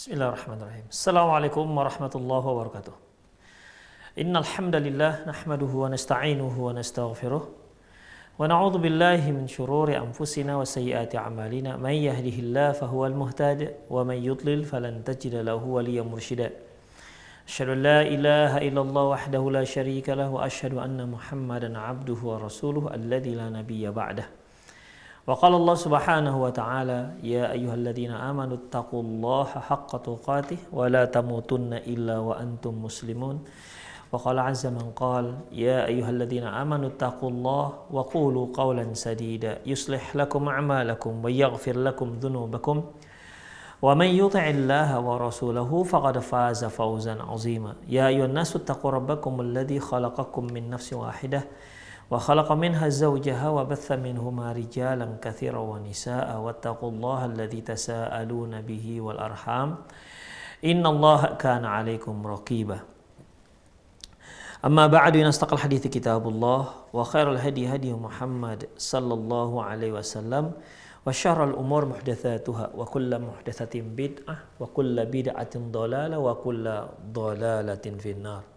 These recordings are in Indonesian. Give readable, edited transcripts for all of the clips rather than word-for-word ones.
Bismillahirrahmanirrahim. Assalamualaikum warahmatullahi wabarakatuh. Innal hamdalillah nahmaduhu wa nasta'inuhu wa nastaghfiruh wa na'udzu billahi min shururi anfusina wa sayyiati a'malina. May yahdihillahu fahuwal muhtadi wa may yudlil falan tajida lahu waliyyan mursyida. Asyhadu an la ilaha illallah wahdahu la syarika lahu wa asyhadu anna Muhammadan 'abduhu wa rasuluhu alladzi la nabiyya ba'dah. Wa qala Allah Subhanahu wa ta'ala ya ayyuhalladzina amanu taqullaha haqqa tuqatih wa la tamutunna illa wa antum muslimun. Wa qala 'azza man qala ya ayyuhalladzina amanu taqullaha wa qulu qawlan sadida yuslih lakum a'malakum wa yaghfir lakum dhunubakum wa man yuti'illaha wa rasulahu faqad faza fawzan 'azima. Ya ayyuhan nasu taqu rabbakum alladzi khalaqakum min nafsin wahidah wa khalaqa minha zawjaha wa batha minhuma rijalan katsiran wa nisaa'a wattaqullaha alladzi tasaaluna bihi wal arham innallaha kana 'alaikum raqiba. Amma ba'du, nastaqal hadithi kitabullah wa khairal hadi hadi Muhammad sallallahu alaihi wasallam wa syarrul umur muhdatsatuha wa kullu muhdatsatin bid'ah wa kullu bid'atin dhalalah wa kullu dhalalatin finnar.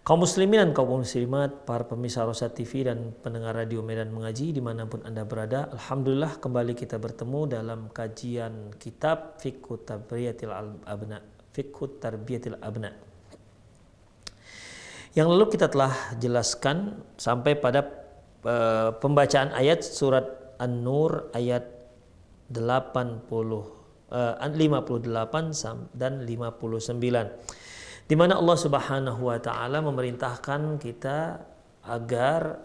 Kaum muslimin dan kaum muslimat, para pemirsa Rosa TV dan pendengar radio Medan Mengaji dimanapun Anda berada, alhamdulillah kembali kita bertemu dalam kajian kitab Fiqhu Tarbiyatil Abna. Yang lalu kita telah jelaskan sampai pada pembacaan ayat surat An-Nur ayat 58 dan 59. Di mana Allah Subhanahu wa taala memerintahkan kita agar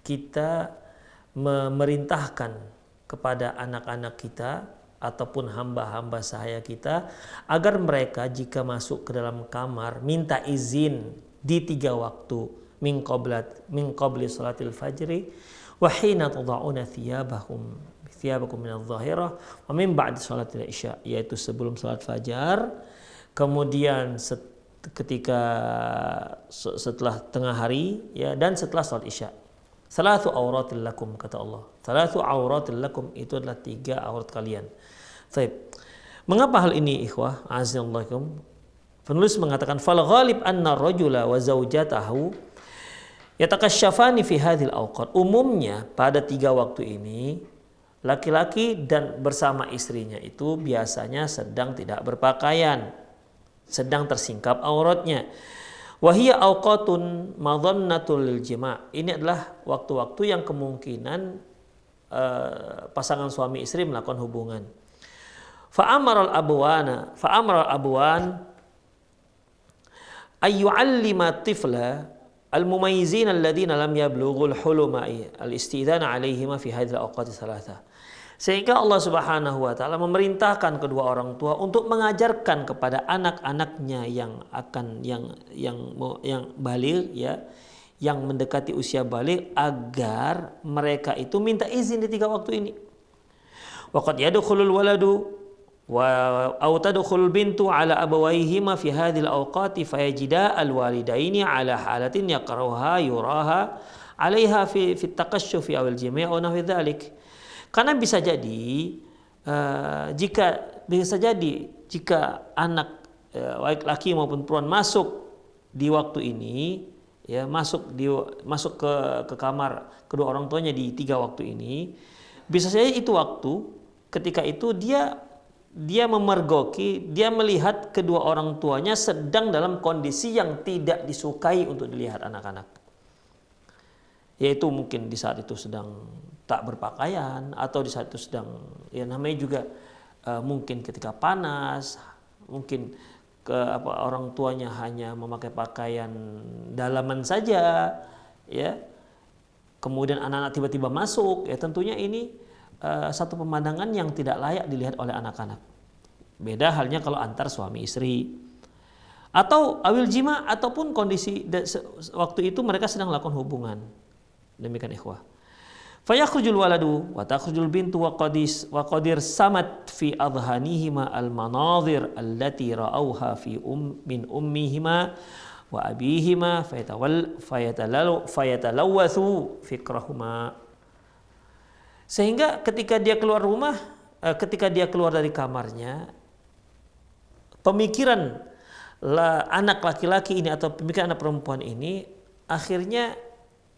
kita memerintahkan kepada anak-anak kita ataupun hamba-hamba sahaya kita agar mereka jika masuk ke dalam kamar minta izin di 3 waktu min qabli salatil fajri wa hina tad'una thiyabakum min adh-dhahirah wa min ba'di salatil isya, yaitu sebelum salat fajar, kemudian setelah tengah hari, ya, dan setelah salat isya. Salatu auratil lakum, kata Allah. Salatu auratil lakum, itu adalah 3 aurat kalian. Baik. Mengapa hal ini, ikhwah? Azzallakum. Penulis mengatakan fal ghalib anna rajula wa zaujatahu yatakashafani fi hadhil awqat. Umumnya pada 3 waktu ini laki-laki dan bersama istrinya itu biasanya sedang tidak berpakaian, sedang tersingkap auratnya. Wahia awqatun madhannatul lil jima'. Ini adalah waktu-waktu yang kemungkinan pasangan suami istri melakukan hubungan. Fa'amara al-abwan ayyu'allima tifla al-mumayyizina alladhina lam yablughul huluma al-istidana 'alaihima fi hadhihi al-awqat thalatha. Sehingga Allah Subhanahu wa taala memerintahkan kedua orang tua untuk mengajarkan kepada anak-anaknya yang baligh, ya, yang mendekati usia baligh, agar mereka itu minta izin di 3 waktu ini. Wa qad yadkhulul waladu wa aw tadkhulul bintu ala abawayhima fi hadhil awqati fayajida al-walidaini ala halatin yaqraha yuraha 'alaiha fi at-taqashshufi aw al-jimi' wa nahwi dhalik. Karena bisa jadi jika anak baik laki maupun perempuan masuk di waktu ini, ya, masuk ke kamar kedua orang tuanya di 3 waktu ini, bisa saja itu waktu ketika itu dia memergoki, dia melihat kedua orang tuanya sedang dalam kondisi yang tidak disukai untuk dilihat anak-anak. Yaitu mungkin di saat itu sedang tak berpakaian, atau di saat itu sedang, ya, namanya juga mungkin ketika panas, mungkin orang tuanya hanya memakai pakaian dalaman saja, ya. Kemudian anak-anak tiba-tiba masuk, ya, tentunya ini satu pemandangan yang tidak layak dilihat oleh anak-anak. Beda halnya kalau antar suami istri atau awil jima, ataupun kondisi waktu itu mereka sedang melakukan hubungan. Demikian, ikhwah. Fayakhrujul waladu wa takhrujul bintu wa qadir samat fi adhanihima al-manadhir allati ra'awha min ummihima wa abihima fayatalawathu fikrahuma. Sehingga ketika dia keluar dari kamarnya, pemikiran anak laki-laki ini atau pemikiran anak perempuan ini, akhirnya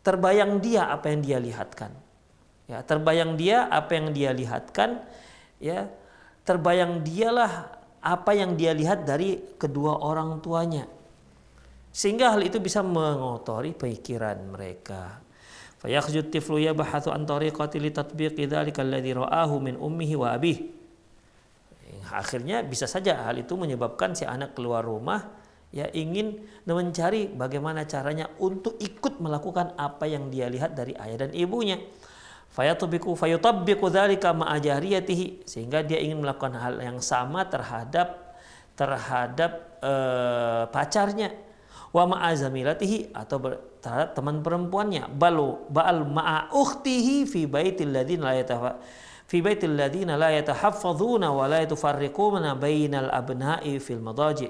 terbayang dia apa yang dia lihatkan. Ya, terbayang dia apa yang dia lihatkan, ya, terbayang dialah apa yang dia lihat dari kedua orang tuanya. Sehingga hal itu bisa mengotori pikiran mereka. Fayakhjut tiflu yabhathu an tariqati li tatbiqi dzalika alladhi ra'ahu min ummihi wa abihi. Akhirnya bisa saja hal itu menyebabkan si anak keluar rumah, ya, ingin mencari bagaimana caranya untuk ikut melakukan apa yang dia lihat dari ayah dan ibunya. Fayutabbiqu dzalika ma'a jariyatihi, sehingga dia ingin melakukan hal yang sama terhadap pacarnya, wa ma'a zamilatihi, atau terhadap teman perempuannya, ba'al ma'a ukhtihi fi baitil ladzina la yatahaffazuna wa la yatafarriquna bainal abna'i fil madaji'.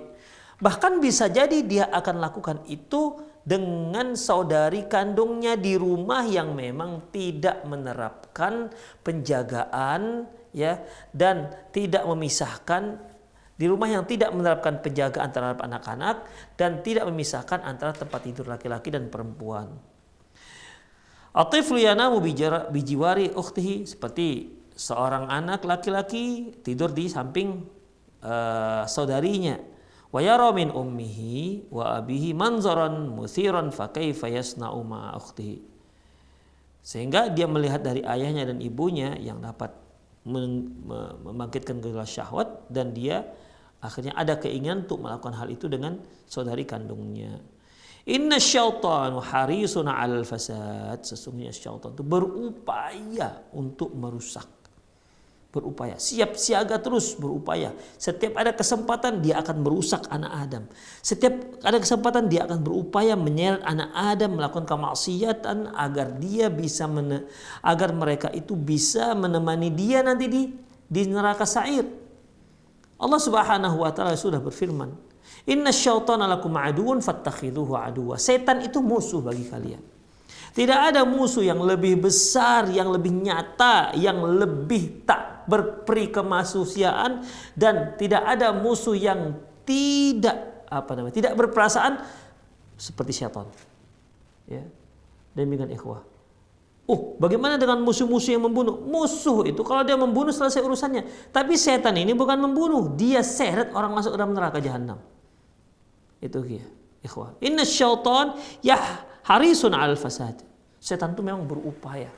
Bahkan bisa jadi dia akan lakukan itu dengan saudari kandungnya di rumah yang memang tidak menerapkan penjagaan, ya, dan tidak memisahkan, di rumah yang tidak menerapkan penjagaan terhadap anak-anak dan tidak memisahkan antara tempat tidur laki-laki dan perempuan. Atiflu yanamu bijiwari ukhtihi, seperti seorang anak laki-laki tidur di samping saudarinya. Wa yara min ummihi wa abihi manzaran muthiran fa kaifa yasna'u ma ukhtihi. Sehingga dia melihat dari ayahnya dan ibunya yang dapat membangkitkan gairah syahwat, dan dia akhirnya ada keinginan untuk melakukan hal itu dengan saudari kandungnya. Inna syaitanu harisun 'alal fasad. Sesungguhnya syaitan itu berupaya untuk merusak. Berupaya, siap siaga terus berupaya. Setiap ada kesempatan dia akan merusak anak Adam. Setiap ada kesempatan dia akan berupaya menyeret anak Adam melakukan kemaksiatan agar dia bisa agar mereka itu bisa menemani dia nanti di neraka sa'ir. Allah Subhanahu wa taala sudah berfirman, "Inna syaitana lakum aduwwun fattakhidhuhu aduwwa." Setan itu musuh bagi kalian. Tidak ada musuh yang lebih besar, yang lebih nyata, yang lebih tak berperi kemanusiaan, dan tidak ada musuh yang tidak berperasaan seperti syaitan. Ya. Demikian ikhwah. Bagaimana dengan musuh-musuh yang membunuh? Musuh itu kalau dia membunuh selesai urusannya. Tapi setan ini bukan membunuh, dia seret orang masuk ke dalam neraka jahanam. Itu dia, ikhwah. Inna syaitan harisun 'alal fasad. Setan itu memang berupaya,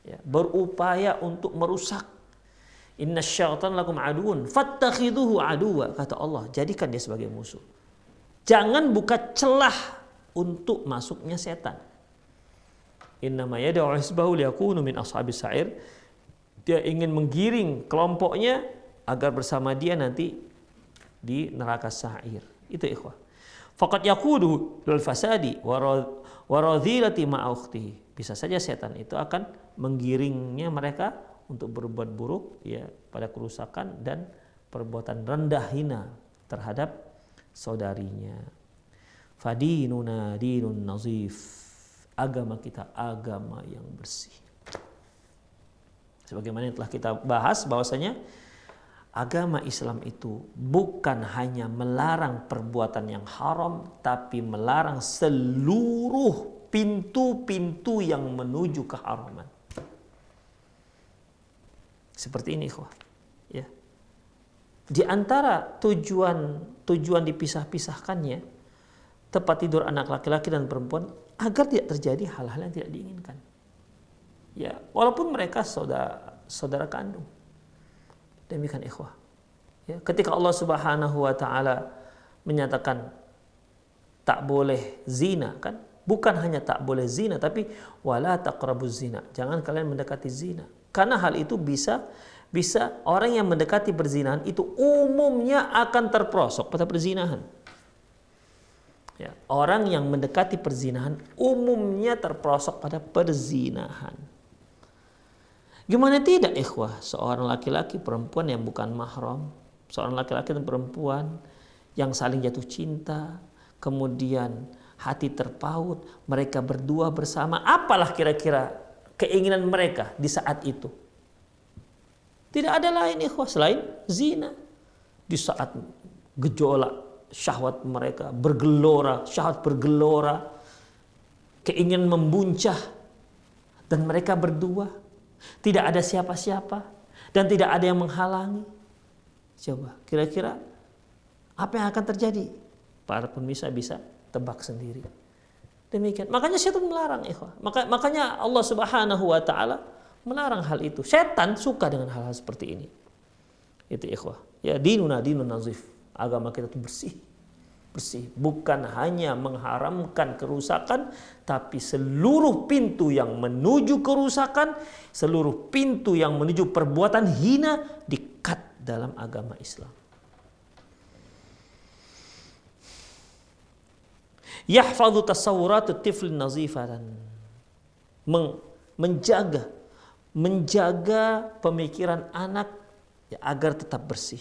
ya, berupaya untuk merusak. Inna syaitan lakum aduun fattakhidhuhu aduwa, kata Allah, jadikan dia sebagai musuh. Jangan buka celah untuk masuknya setan. Innama yad'u hisbahu liyakunu min ashabis sa'ir. Dia ingin menggiring kelompoknya agar bersama dia nanti di neraka sa'ir. Itu ikhwah. Faqad yaqudu lil fasadi wa radhilati ma ukhtihi. Bisa saja setan itu akan menggiringnya mereka untuk berbuat buruk, ya, pada kerusakan dan perbuatan rendah hina terhadap saudarinya. Fadinuna dinun nazif. Agama kita agama yang bersih. Sebagaimana yang telah kita bahas bahwasanya agama Islam itu bukan hanya melarang perbuatan yang haram, tapi melarang seluruh pintu-pintu yang menuju keharaman. Seperti ini, ikhwah. Ya. Di antara tujuan dipisah-pisahkannya tempat tidur anak laki-laki dan perempuan agar tidak terjadi hal-hal yang tidak diinginkan. Ya, walaupun mereka saudara kandung. Demikian ikhwah. Ya, ketika Allah Subhanahu wa taala menyatakan tak boleh zina, kan? Bukan hanya tak boleh zina, tapi wala taqrabuz zina. Jangan kalian mendekati zina. Karena hal itu bisa orang yang mendekati perzinahan itu umumnya akan terperosok pada perzinahan. Ya, orang yang mendekati perzinahan umumnya terperosok pada perzinahan. Gimana tidak, ikhwah? Seorang laki-laki perempuan yang bukan mahram, seorang laki-laki dan perempuan yang saling jatuh cinta, kemudian hati terpaut, mereka berdua bersama, apalah kira-kira keinginan mereka di saat itu? Tidak ada lain, ikhwah, selain zina. Di saat gejolak syahwat mereka bergelora, syahwat bergelora, keinginan membuncah, dan mereka berdua, tidak ada siapa-siapa dan tidak ada yang menghalangi. Coba kira-kira apa yang akan terjadi? Para pemirsa bisa tebak sendiri. Demikian. Makanya setan melarang, ikhwah. Makanya Allah Subhanahu wa taala melarang hal itu. Setan suka dengan hal-hal seperti ini. Itu, ikhwah. Ya, dinun nazif. Agama kita itu bersih. Bersih, bukan hanya mengharamkan kerusakan, tapi seluruh pintu yang menuju kerusakan, seluruh pintu yang menuju perbuatan hina di-cut dalam agama Islam. Yahfadhu tasawwuratu tiflin nazifatan, menjaga pemikiran anak ya, agar tetap bersih.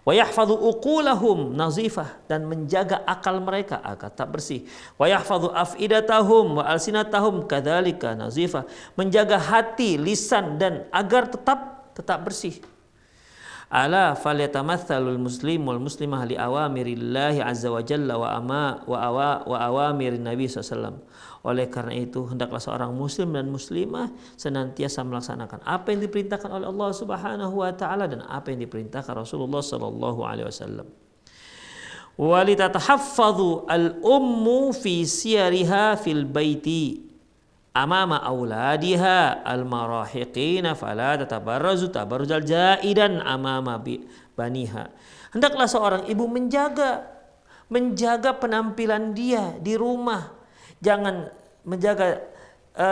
Wa yahfadhu uqulahum nazifah, dan menjaga akal mereka agar tetap bersih. Wa yahfadhu afidatahum wa alsinatahum kadzalika nazifah, menjaga hati, lisan dan agar tetap bersih. Ala falyatamathalul muslim wal muslimah li awamirillahi azza wa jalla wa awamirin nabi sallallahu. Oleh karena itu hendaklah seorang muslim dan muslimah senantiasa melaksanakan apa yang diperintahkan oleh Allah Subhanahu wa taala dan apa yang diperintahkan Rasulullah sallallahu alaihi wasallam. Wa litatahaffadhu al-ummu fi siyariha fil baiti amama auladiha al-marahiqina fala tatabarrazu tabarruzal jaidan amama baniha. Hendaklah seorang ibu menjaga penampilan dia di rumah. Jangan menjaga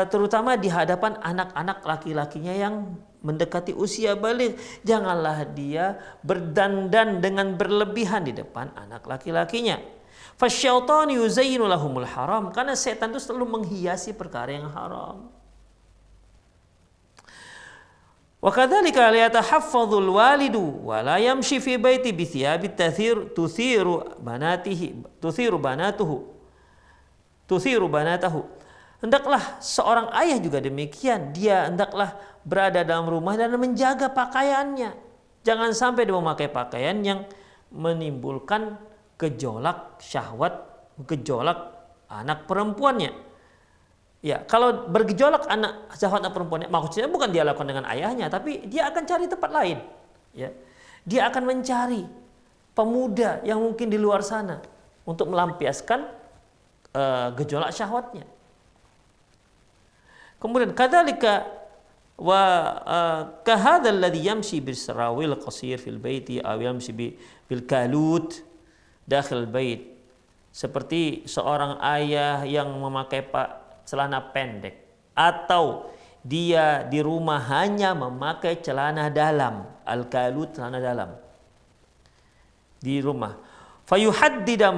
terutama di hadapan anak-anak laki-lakinya yang mendekati usia baligh. Janganlah dia berdandan dengan berlebihan di depan anak laki-lakinya. Fasyaitanu yuzayyinu lahumul haram, karena setan itu selalu menghiasi perkara yang haram. Wa kadzalika la yatahaffadhul walidu wa la yamshi fi baiti bi thiyabit tuthiru banatahu. Hendaklah seorang ayah juga demikian, dia hendaklah berada dalam rumah dan menjaga pakaiannya. Jangan sampai dia memakai pakaian yang menimbulkan gejolak syahwat, gejolak anak perempuannya. Ya, kalau bergejolak syahwat anak perempuannya, maksudnya bukan dia lakukan dengan ayahnya, tapi dia akan cari tempat lain. Ya, dia akan mencari pemuda yang mungkin di luar sana untuk melampiaskan gejolak syahwatnya. Kemudian kadzalika wa kahadzal ladzi yamshi bis sarawil qasir fil baiti aw yamshi bil kalut dakhil bait, seperti seorang ayah yang memakai celana pendek atau dia di rumah hanya memakai celana dalam, al-kalut, celana dalam di rumah. Fayuhaddida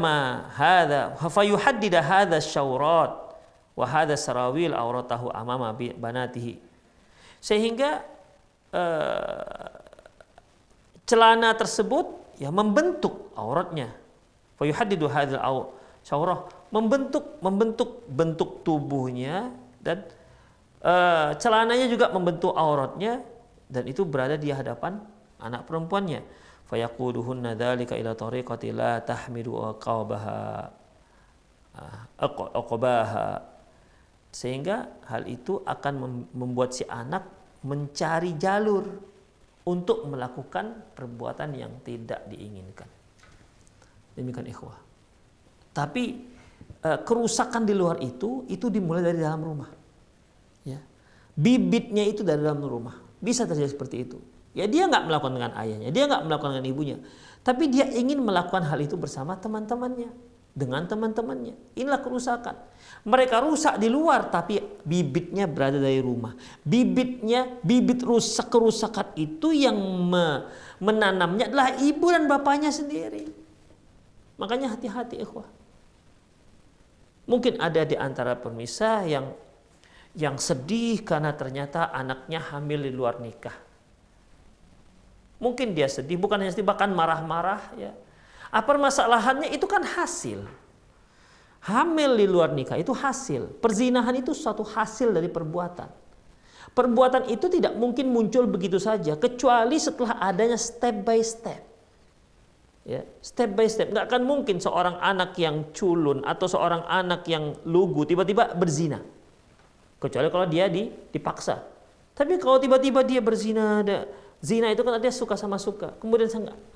hadha syaurat wa hadha sarawil auratahu amama banatihi, sehingga celana tersebut ya membentuk auratnya. Fayuhaddidu hadzal syawrah, membentuk bentuk tubuhnya, dan celananya juga membentuk auratnya, dan itu berada di hadapan anak perempuannya. Fayaquduhunna dzalika ila tariqati la tahmidu aqabaha, sehingga hal itu akan membuat si anak mencari jalur untuk melakukan perbuatan yang tidak diinginkan. Demikian ikhwah. Tapi kerusakan di luar itu dimulai dari dalam rumah. Ya. Bibitnya itu dari dalam rumah. Bisa terjadi seperti itu. Ya, dia nggak melakukan dengan ayahnya, dia nggak melakukan dengan ibunya, tapi dia ingin melakukan hal itu bersama teman-temannya, dengan teman-temannya. Inilah kerusakan. Mereka rusak di luar, tapi bibitnya berada dari rumah. Bibit kerusakan itu yang menanamnya adalah ibu dan bapaknya sendiri. Makanya hati-hati ikhwah. Mungkin ada di antara pemirsa yang sedih karena ternyata anaknya hamil di luar nikah. Mungkin dia sedih, bukan hanya sedih, bahkan marah-marah. Ya. Apa permasalahannya? Itu kan hasil. Hamil di luar nikah itu hasil. Perzinahan itu suatu hasil dari perbuatan. Perbuatan itu tidak mungkin muncul begitu saja, kecuali setelah adanya step by step. Ya, step by step. Nggak akan mungkin seorang anak yang culun atau seorang anak yang lugu tiba-tiba berzina. Kecuali kalau dia dipaksa. Tapi kalau tiba-tiba dia berzina, zina itu kan dia suka sama suka. Kemudian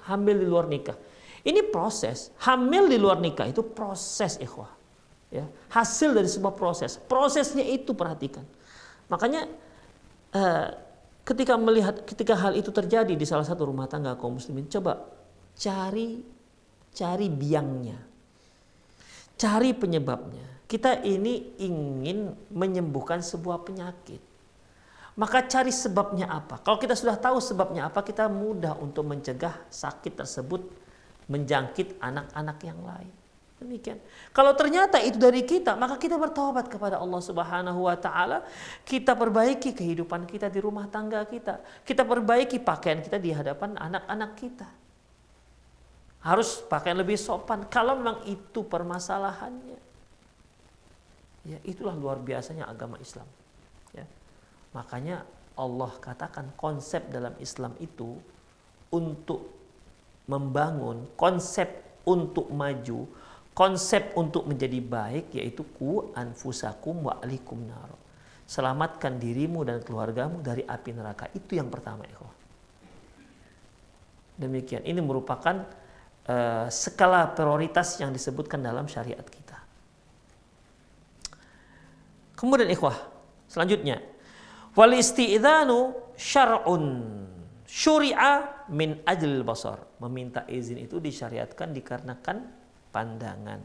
hamil di luar nikah. Ini proses. Hamil di luar nikah itu proses, ikhwah. Ya, hasil dari sebuah proses. Prosesnya itu perhatikan. Makanya ketika hal itu terjadi di salah satu rumah tangga kaum muslimin, coba cari biangnya, cari penyebabnya. Kita ini ingin menyembuhkan sebuah penyakit, maka cari sebabnya apa. Kalau kita sudah tahu sebabnya apa, kita mudah untuk mencegah sakit tersebut menjangkit anak-anak yang lain. Demikian. Kalau ternyata itu dari kita, maka kita bertobat kepada Allah Subhanahu wa taala. Kita perbaiki kehidupan kita di rumah tangga kita. Kita perbaiki pakaian kita di hadapan anak-anak kita. Harus pakaian lebih sopan kalau memang itu permasalahannya. Ya, itulah luar biasanya agama Islam. Ya. Makanya Allah katakan konsep dalam Islam itu untuk membangun, konsep untuk maju, konsep untuk menjadi baik, yaitu ku anfusakum wa alikum nar. Selamatkan dirimu dan keluargamu dari api neraka. Itu yang pertama, ikhwah. Demikian. Ini merupakan skala prioritas yang disebutkan dalam syariat kita. Kemudian ikhwah, selanjutnya wal isti'dzanu syar'un syuri'a min ajlil basar. Meminta izin itu disyariatkan dikarenakan pandangan.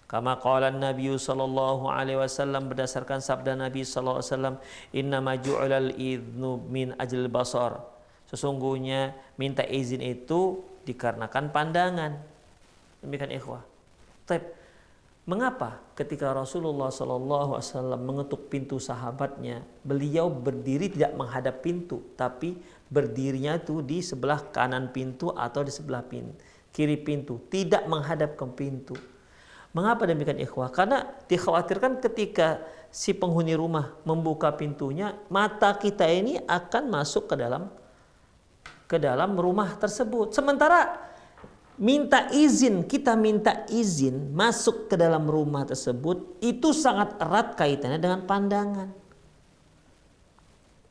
Kama qala Nabi sallallahu alaihi wasallam, berdasarkan sabda Nabi sallallahu alaihi wasallam, innama ju'ilal idznu min ajlil basar. Sesungguhnya minta izin itu dikarenakan pandangan. Demikian ikhwah. Mengapa ketika Rasulullah SAW mengetuk pintu sahabatnya, beliau berdiri tidak menghadap pintu, tapi berdirinya itu di sebelah kanan pintu atau di sebelah kiri pintu, tidak menghadap ke pintu. Mengapa demikian ikhwah? Karena dikhawatirkan ketika si penghuni rumah membuka pintunya, mata kita ini akan masuk ke dalam rumah tersebut. Sementara kita minta izin masuk ke dalam rumah tersebut, itu sangat erat kaitannya dengan pandangan.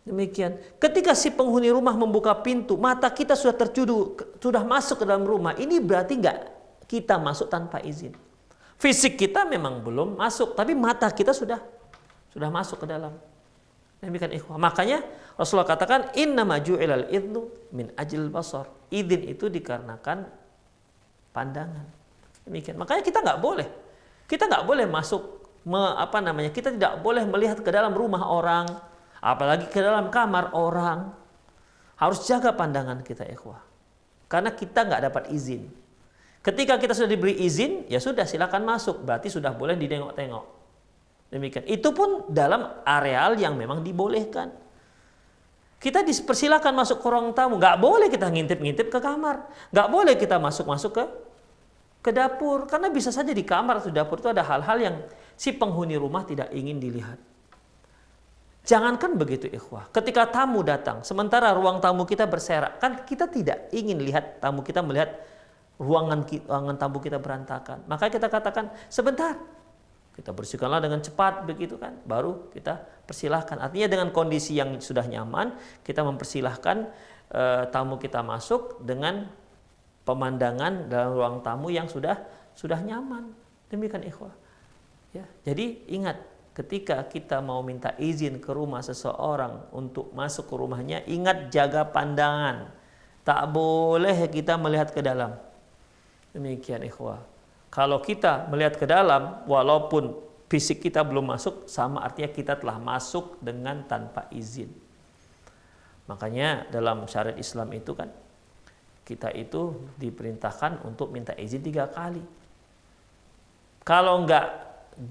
Demikian. Ketika si penghuni rumah membuka pintu, mata kita sudah tertuju, sudah masuk ke dalam rumah. Ini berarti enggak kita masuk tanpa izin. Fisik kita memang belum masuk, tapi mata kita sudah masuk ke dalam. Demikian ikhwah. Makanya Rasulullah katakan innama ju'ilal idnu min ajlil basar. Izin itu dikarenakan pandangan. Demikian. Makanya kita nggak boleh masuk kita tidak boleh melihat ke dalam rumah orang, apalagi ke dalam kamar orang. Harus jaga pandangan kita ikhwah. Karena kita nggak dapat izin. Ketika kita sudah diberi izin, ya sudah silakan masuk, berarti sudah boleh ditengok-tengok. Demikian. Itu pun dalam areal yang memang dibolehkan. Kita dipersilakan masuk ke ruang tamu, nggak boleh kita ngintip-ngintip ke kamar, nggak boleh kita masuk ke dapur, karena bisa saja di kamar atau dapur itu ada hal-hal yang si penghuni rumah tidak ingin dilihat. Jangankan begitu ikhwah, ketika tamu datang, sementara ruang tamu kita berserak, kan kita tidak ingin lihat tamu kita melihat ruangan tamu kita berantakan. Maka kita katakan sebentar, kita bersihkanlah dengan cepat begitu kan, baru kita persilahkan. Artinya dengan kondisi yang sudah nyaman, kita mempersilahkan tamu kita masuk dengan pemandangan dalam ruang tamu yang sudah nyaman. Demikian ikhwah. Ya, jadi ingat, ketika kita mau minta izin ke rumah seseorang untuk masuk ke rumahnya, ingat jaga pandangan. Tak boleh kita melihat ke dalam. Demikian ikhwah. Kalau kita melihat ke dalam, walaupun fisik kita belum masuk, sama artinya kita telah masuk dengan tanpa izin. Makanya dalam syariat Islam itu kan, kita itu diperintahkan untuk minta izin 3 kali. Kalau enggak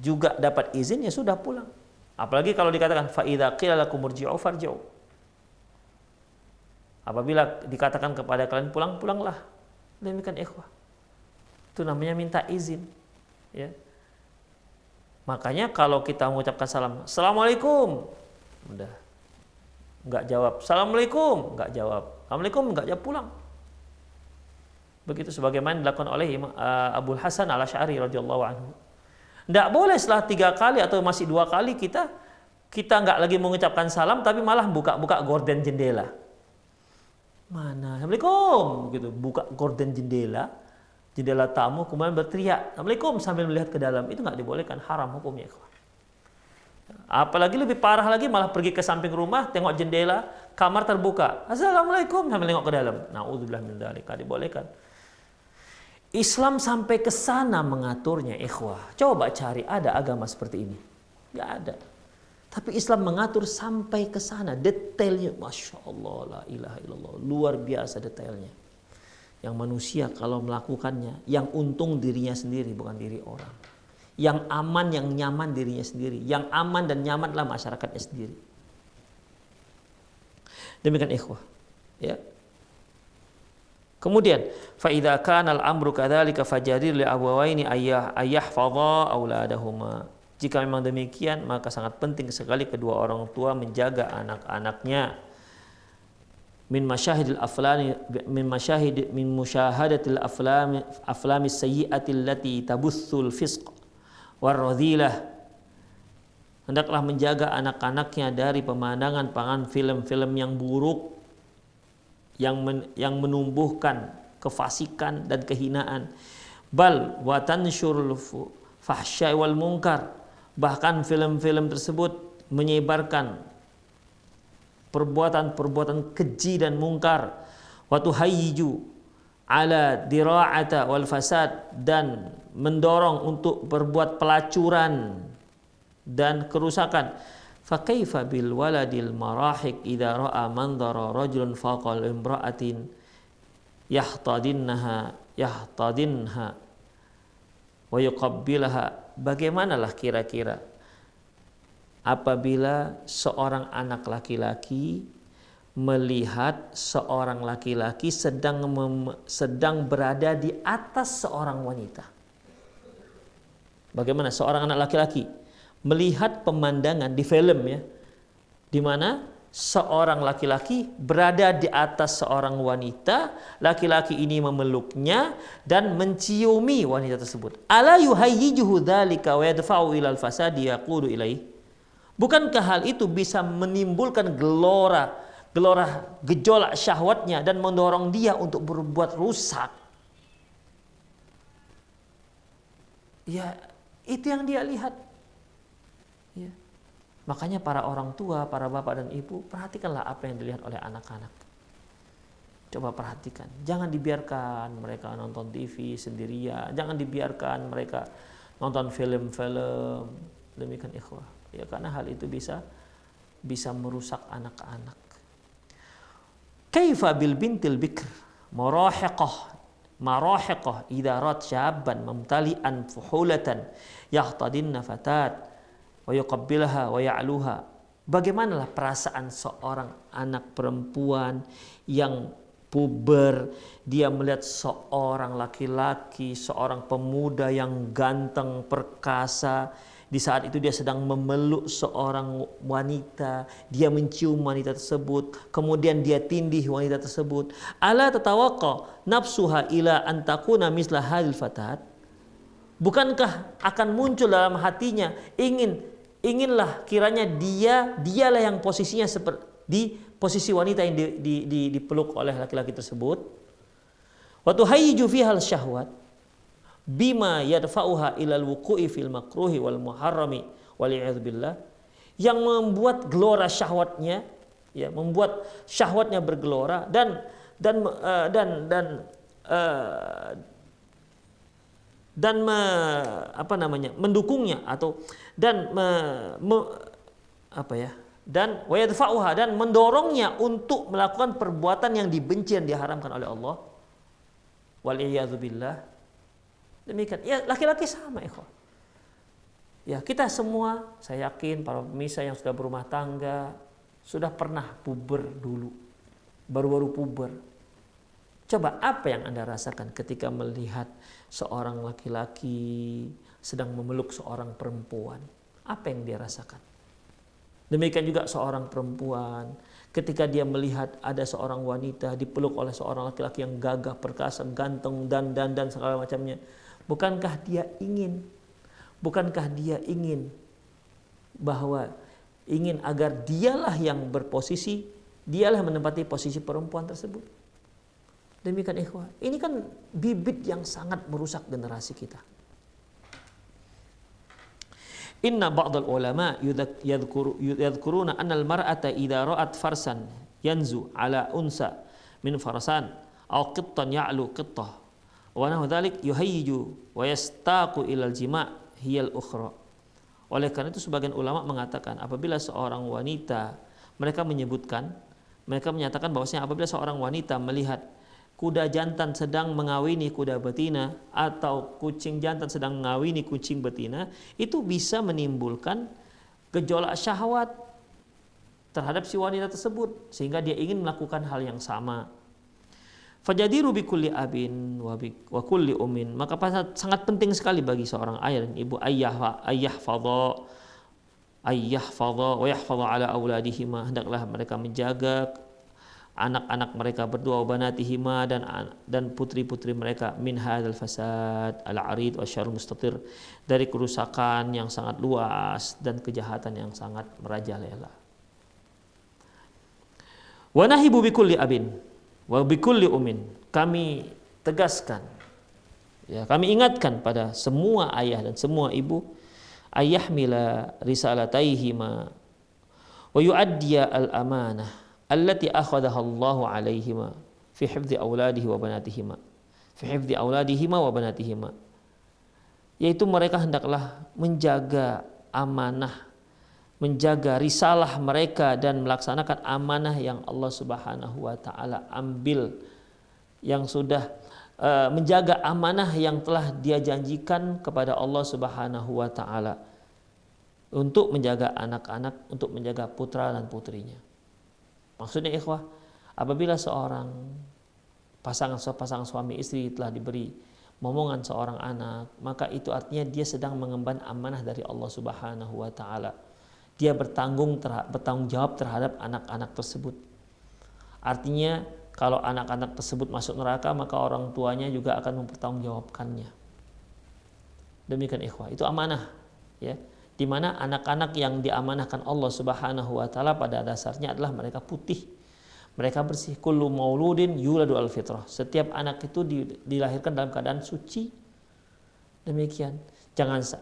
juga dapat izin, ya sudah pulang. Apalagi kalau dikatakan fa idza qila lakum irji'u farji'u. Apabila dikatakan kepada kalian pulang, pulanglah. Demikian ikhwah. Itu namanya minta izin. Ya. Makanya kalau kita mengucapkan salam, Assalamualaikum, udah enggak jawab. Assalamualaikum, enggak jawab. Assalamualaikum, enggak jawab, pulang. Begitu sebagaimana dilakukan oleh Abul Hasan Al-Asy'ari radhiyallahu anhu. Tidak boleh setelah 3 kali atau masih 2 kali kita nggak lagi mengucapkan salam, tapi malah buka gorden jendela. Mana? Assalamualaikum, gitu. Buka gorden jendela tamu, kemudian berteriak Assalamualaikum sambil melihat ke dalam. Itu nggak dibolehkan, haram hukumnya. Apalagi lebih parah lagi, malah pergi ke samping rumah, tengok jendela, kamar terbuka, Assalamualaikum sambil nengok ke dalam. Na'udzubillah min dzalik, nggak dibolehkan. Islam sampai ke sana mengaturnya, ikhwah. Coba cari ada agama seperti ini. Nggak ada. Tapi Islam mengatur sampai ke sana, detailnya, masya Allah, la ilaha illallah, luar biasa detailnya. Yang manusia kalau melakukannya, yang untung dirinya sendiri, bukan diri orang. Yang aman, yang nyaman dirinya sendiri. Yang aman dan nyamanlah masyarakatnya sendiri. Demikian ikhwah. Ya. Kemudian, fa idza kana al-amru kadzalika fajadir li abawaini ayyahfadha auladahuma. Jika memang demikian, maka sangat penting sekali kedua orang tua menjaga anak-anaknya min musyahadatil aflami sayyi'ati allati tabussul fisq warradhilah. Hendaklah menjaga anak-anaknya dari pemandangan film-film yang buruk, yang menumbuhkan kefasikan dan kehinaan. Bal wa tansyurul fahsya wal munkar. Bahkan film-film tersebut menyebarkan perbuatan-perbuatan keji dan mungkar. Wa tuhayyiju ala dira'ata wal fasad, dan mendorong untuk berbuat pelacuran dan kerusakan. Fa kaifa bil waladil marahik idza ra'a mandhara rajulun faqal imra'atin yahtadinha wa yuqabbilaha. Bagaimanalah kira-kira apabila seorang anak laki-laki melihat seorang laki-laki sedang berada di atas seorang wanita? Bagaimana seorang anak laki-laki melihat pemandangan di film, ya, di mana seorang laki-laki berada di atas seorang wanita, laki-laki ini memeluknya dan menciumi wanita tersebut. Ala yuhayyijuhu dzalika wa yadfa'u ilal fasadi yaqudu ilaih. Bukankah hal itu bisa menimbulkan gejolak syahwatnya dan mendorong dia untuk berbuat rusak? Ya, itu yang dia lihat. Ya. Makanya para orang tua, para bapak dan ibu, perhatikanlah apa yang dilihat oleh anak-anak. Coba perhatikan. Jangan dibiarkan mereka nonton TV sendirian. Jangan dibiarkan mereka nonton film-film. Demikian ikhwah. Ya, karena hal itu bisa merusak anak-anak. Kaifa bil bintil bikr marahiqah idarat syaban mumtali'an fuhulatan yahtadinna fatat wa yuqabbilaha wa ya'luha. Bagaimanalah perasaan seorang anak perempuan yang puber, dia melihat seorang laki-laki, seorang pemuda yang ganteng, perkasa. Di saat itu dia sedang memeluk seorang wanita, dia mencium wanita tersebut, kemudian dia tindih wanita tersebut. Ala tatawaqqa nafsuha ila an takuna misla hadil fatat? Bukankah akan muncul dalam hatinya inginlah kiranya dialah yang posisinya seperti di posisi wanita yang dipeluk oleh laki-laki tersebut. Wa tuhayyiju fiha syahwat bima yadfa'uha ilal wuqu'i fil makruhi wal muharrami wal'iyadzu billah, yang membuat gelora syahwatnya, ya, membuat syahwatnya bergelora dan mendukungnya atau dan wa yadfa'uha, dan mendorongnya untuk melakukan perbuatan yang dibenci dan diharamkan oleh Allah wal'iyadzu billah. Demikian, ya, laki-laki sama, ikhwan. Ya, kita semua, saya yakin para pemirsa yang sudah berumah tangga sudah pernah puber dulu, baru-baru puber. Coba apa yang Anda rasakan ketika melihat seorang laki-laki sedang memeluk seorang perempuan? Apa yang dia rasakan? Demikian juga seorang perempuan, ketika dia melihat ada seorang wanita dipeluk oleh seorang laki-laki yang gagah, perkasa, ganteng, dan segala macamnya, bukankah dia ingin bahwa ingin agar dialah yang berposisi, dialah menempati posisi perempuan tersebut. Demikian ikhwah, ini kan bibit yang sangat merusak generasi kita. Inna ba'dal ulama yadhkuruna anna al-mar'ata idza ra'at farsan yanzu ala unsa min farasan aw qittan ya'lu qittah wa nahu dzalik yuhayyiju wa yastaqu ila al-jima' hiya al-ukhra. Oleh karena itu sebagian ulama mengatakan apabila seorang wanita, mereka menyatakan bahwasanya apabila seorang wanita melihat kuda jantan sedang mengawini kuda betina atau kucing jantan sedang mengawini kucing betina, itu bisa menimbulkan gejolak syahwat terhadap si wanita tersebut sehingga dia ingin melakukan hal yang sama. Fajadiru bi kulli abin wa kulli ummin, maka sangat penting sekali bagi seorang ayah dan ibu ayyahfadha wa yahfadha ala auladihima, hendaklah mereka menjaga anak-anak mereka berdua, banatihima, dan putri-putri mereka, min hadzal fasad al-arid wa syarr mustatir, dari kerusakan yang sangat luas dan kejahatan yang sangat merajalela. Wa nahibu bi kulli abin wa bi kulli ummin, kami tegaskan, ya, kami ingatkan pada semua ayah dan semua ibu, ayyahmila risalataihima wa yu'addiya al-amanah allati akhadaha Allahu alaihima fi hifdzi auladihima wa banatihima, yaitu mereka hendaklah menjaga amanah, menjaga risalah mereka dan melaksanakan amanah yang Allah Subhanahu wa taala ambil, yang sudah menjaga amanah yang telah dia janjikan kepada Allah Subhanahu wa taala untuk menjaga anak-anak, untuk menjaga putra dan putrinya. Maksudnya ikhwah, apabila seorang pasangan suami istri telah diberi momongan seorang anak, maka itu artinya dia sedang mengemban amanah dari Allah Subhanahu wa taala. Dia bertanggung jawab terhadap anak-anak tersebut. Artinya kalau anak-anak tersebut masuk neraka, maka orang tuanya juga akan mempertanggungjawabkannya. Demikian ikhwah, itu amanah, ya. Di mana anak-anak yang diamanahkan Allah Subhanahu wa taala pada dasarnya adalah mereka putih, mereka bersih. Kullu mauludin yuladu al-fitrah, setiap anak itu dilahirkan dalam keadaan suci. Demikian.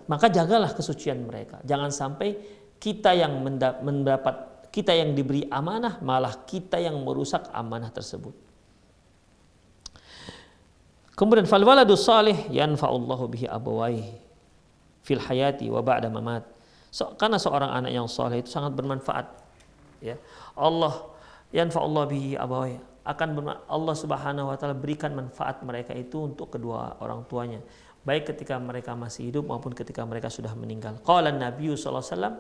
Maka jagalah kesucian mereka. Jangan sampai kita yang kita yang diberi amanah, malah kita yang merusak amanah tersebut. Kemudian fal waladu salih yanfa'ullahu bihi abawaihi fil hayati wa ba'da mamat. Karena seorang anak yang saleh itu sangat bermanfaat, ya. Allah yanfa'ullahu bihi abawaihi, Allah Subhanahu wa taala berikan manfaat mereka itu untuk kedua orang tuanya, baik ketika mereka masih hidup maupun ketika mereka sudah meninggal. Qala Nabi sallallahu alaihi wasallam,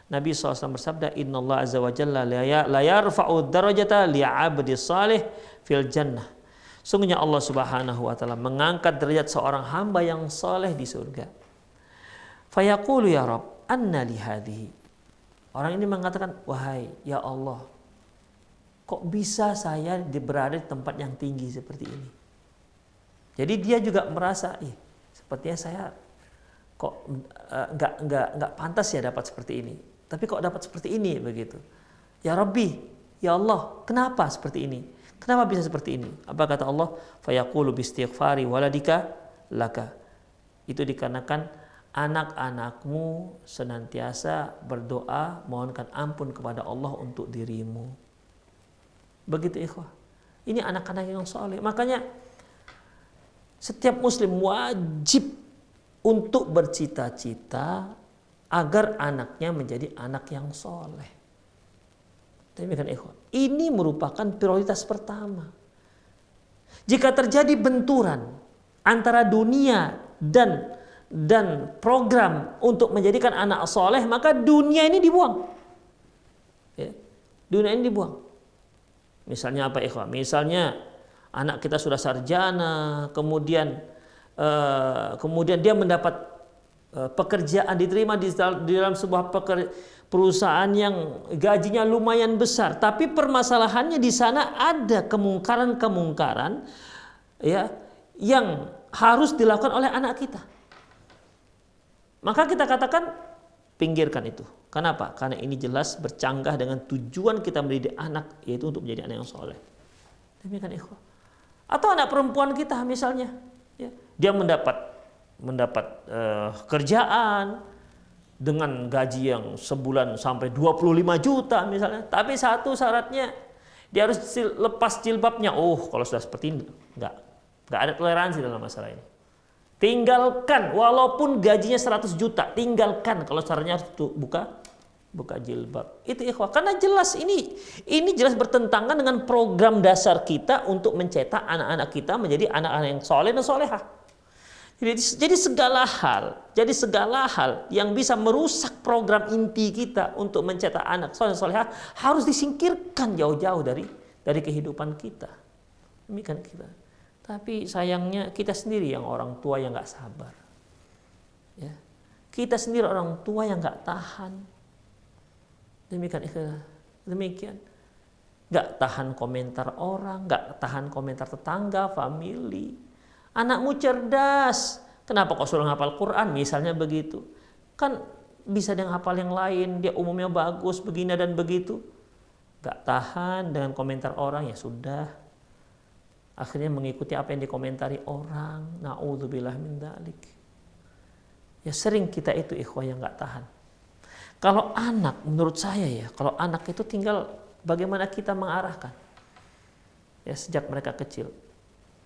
Nabi SAW bersabda, innallaha azza wa jalla la yarfa'u darajata li'abdi salih fil jannah. Sungguhnya Allah Subhanahu wa taala mengangkat derajat seorang hamba yang saleh di surga. Fayaqulu ya Rabb, anna li hadhihi. Orang ini mengatakan, wahai ya Allah, kok bisa saya berada di tempat yang tinggi seperti ini? Jadi dia juga merasa, sepertinya saya kok enggak pantas ya dapat seperti ini. Tapi kok dapat seperti ini begitu. Ya Rabbi, ya Allah, kenapa seperti ini? Kenapa bisa seperti ini? Apa kata Allah? Fayaqulu bistighfari waladika laka. Itu dikarenakan anak-anakmu senantiasa berdoa mohonkan ampun kepada Allah untuk dirimu. Begitu ikhwah. Ini anak-anak yang saleh. Makanya setiap muslim wajib untuk bercita-cita agar anaknya menjadi anak yang saleh. Demikian ikhwah. Ini merupakan prioritas pertama. Jika terjadi benturan antara dunia dan program untuk menjadikan anak soleh, maka dunia ini dibuang. Ya, dunia ini dibuang. Misalnya apa ikhwah? Misalnya anak kita sudah sarjana, kemudian dia mendapat pekerjaan, diterima di dalam sebuah perusahaan yang gajinya lumayan besar, tapi permasalahannya di sana ada kemungkaran-kemungkaran ya yang harus dilakukan oleh anak kita. Maka kita katakan pinggirkan itu. Kenapa? Karena ini jelas bercanggah dengan tujuan kita mendidik anak, yaitu untuk menjadi anak yang soleh. Demikian ikhwah. Atau anak perempuan kita misalnya, ya, dia mendapat kerjaan dengan gaji yang sebulan sampai 25 juta misalnya, tapi satu syaratnya dia harus lepas jilbabnya. Oh, kalau sudah seperti ini enggak ada toleransi dalam masalah ini. Tinggalkan, walaupun gajinya 100 juta, tinggalkan kalau caranya harus buka jilbab. Itu ikhwah, karena jelas ini jelas bertentangan dengan program dasar kita untuk mencetak anak-anak kita menjadi anak-anak yang soleh dan solehah. Jadi segala hal yang bisa merusak program inti kita untuk mencetak anak soleh dan solehah harus disingkirkan jauh-jauh dari kehidupan kita. Demikian kita. Tapi sayangnya kita sendiri yang orang tua yang nggak sabar, ya. Kita sendiri orang tua yang nggak tahan. Demikian, nggak tahan komentar orang, nggak tahan komentar tetangga, famili. Anakmu cerdas, kenapa kok suruh ngapal Quran? Misalnya begitu, kan bisa dia ngapal yang lain, dia umumnya bagus, begini dan begitu. Nggak tahan dengan komentar orang, ya sudah. Akhirnya mengikuti apa yang dikomentari orang. Na'udzubillah min dzalik. Ya sering kita itu ikhwah yang nggak tahan. Kalau anak, menurut saya ya, kalau anak itu tinggal bagaimana kita mengarahkan. Ya sejak mereka kecil.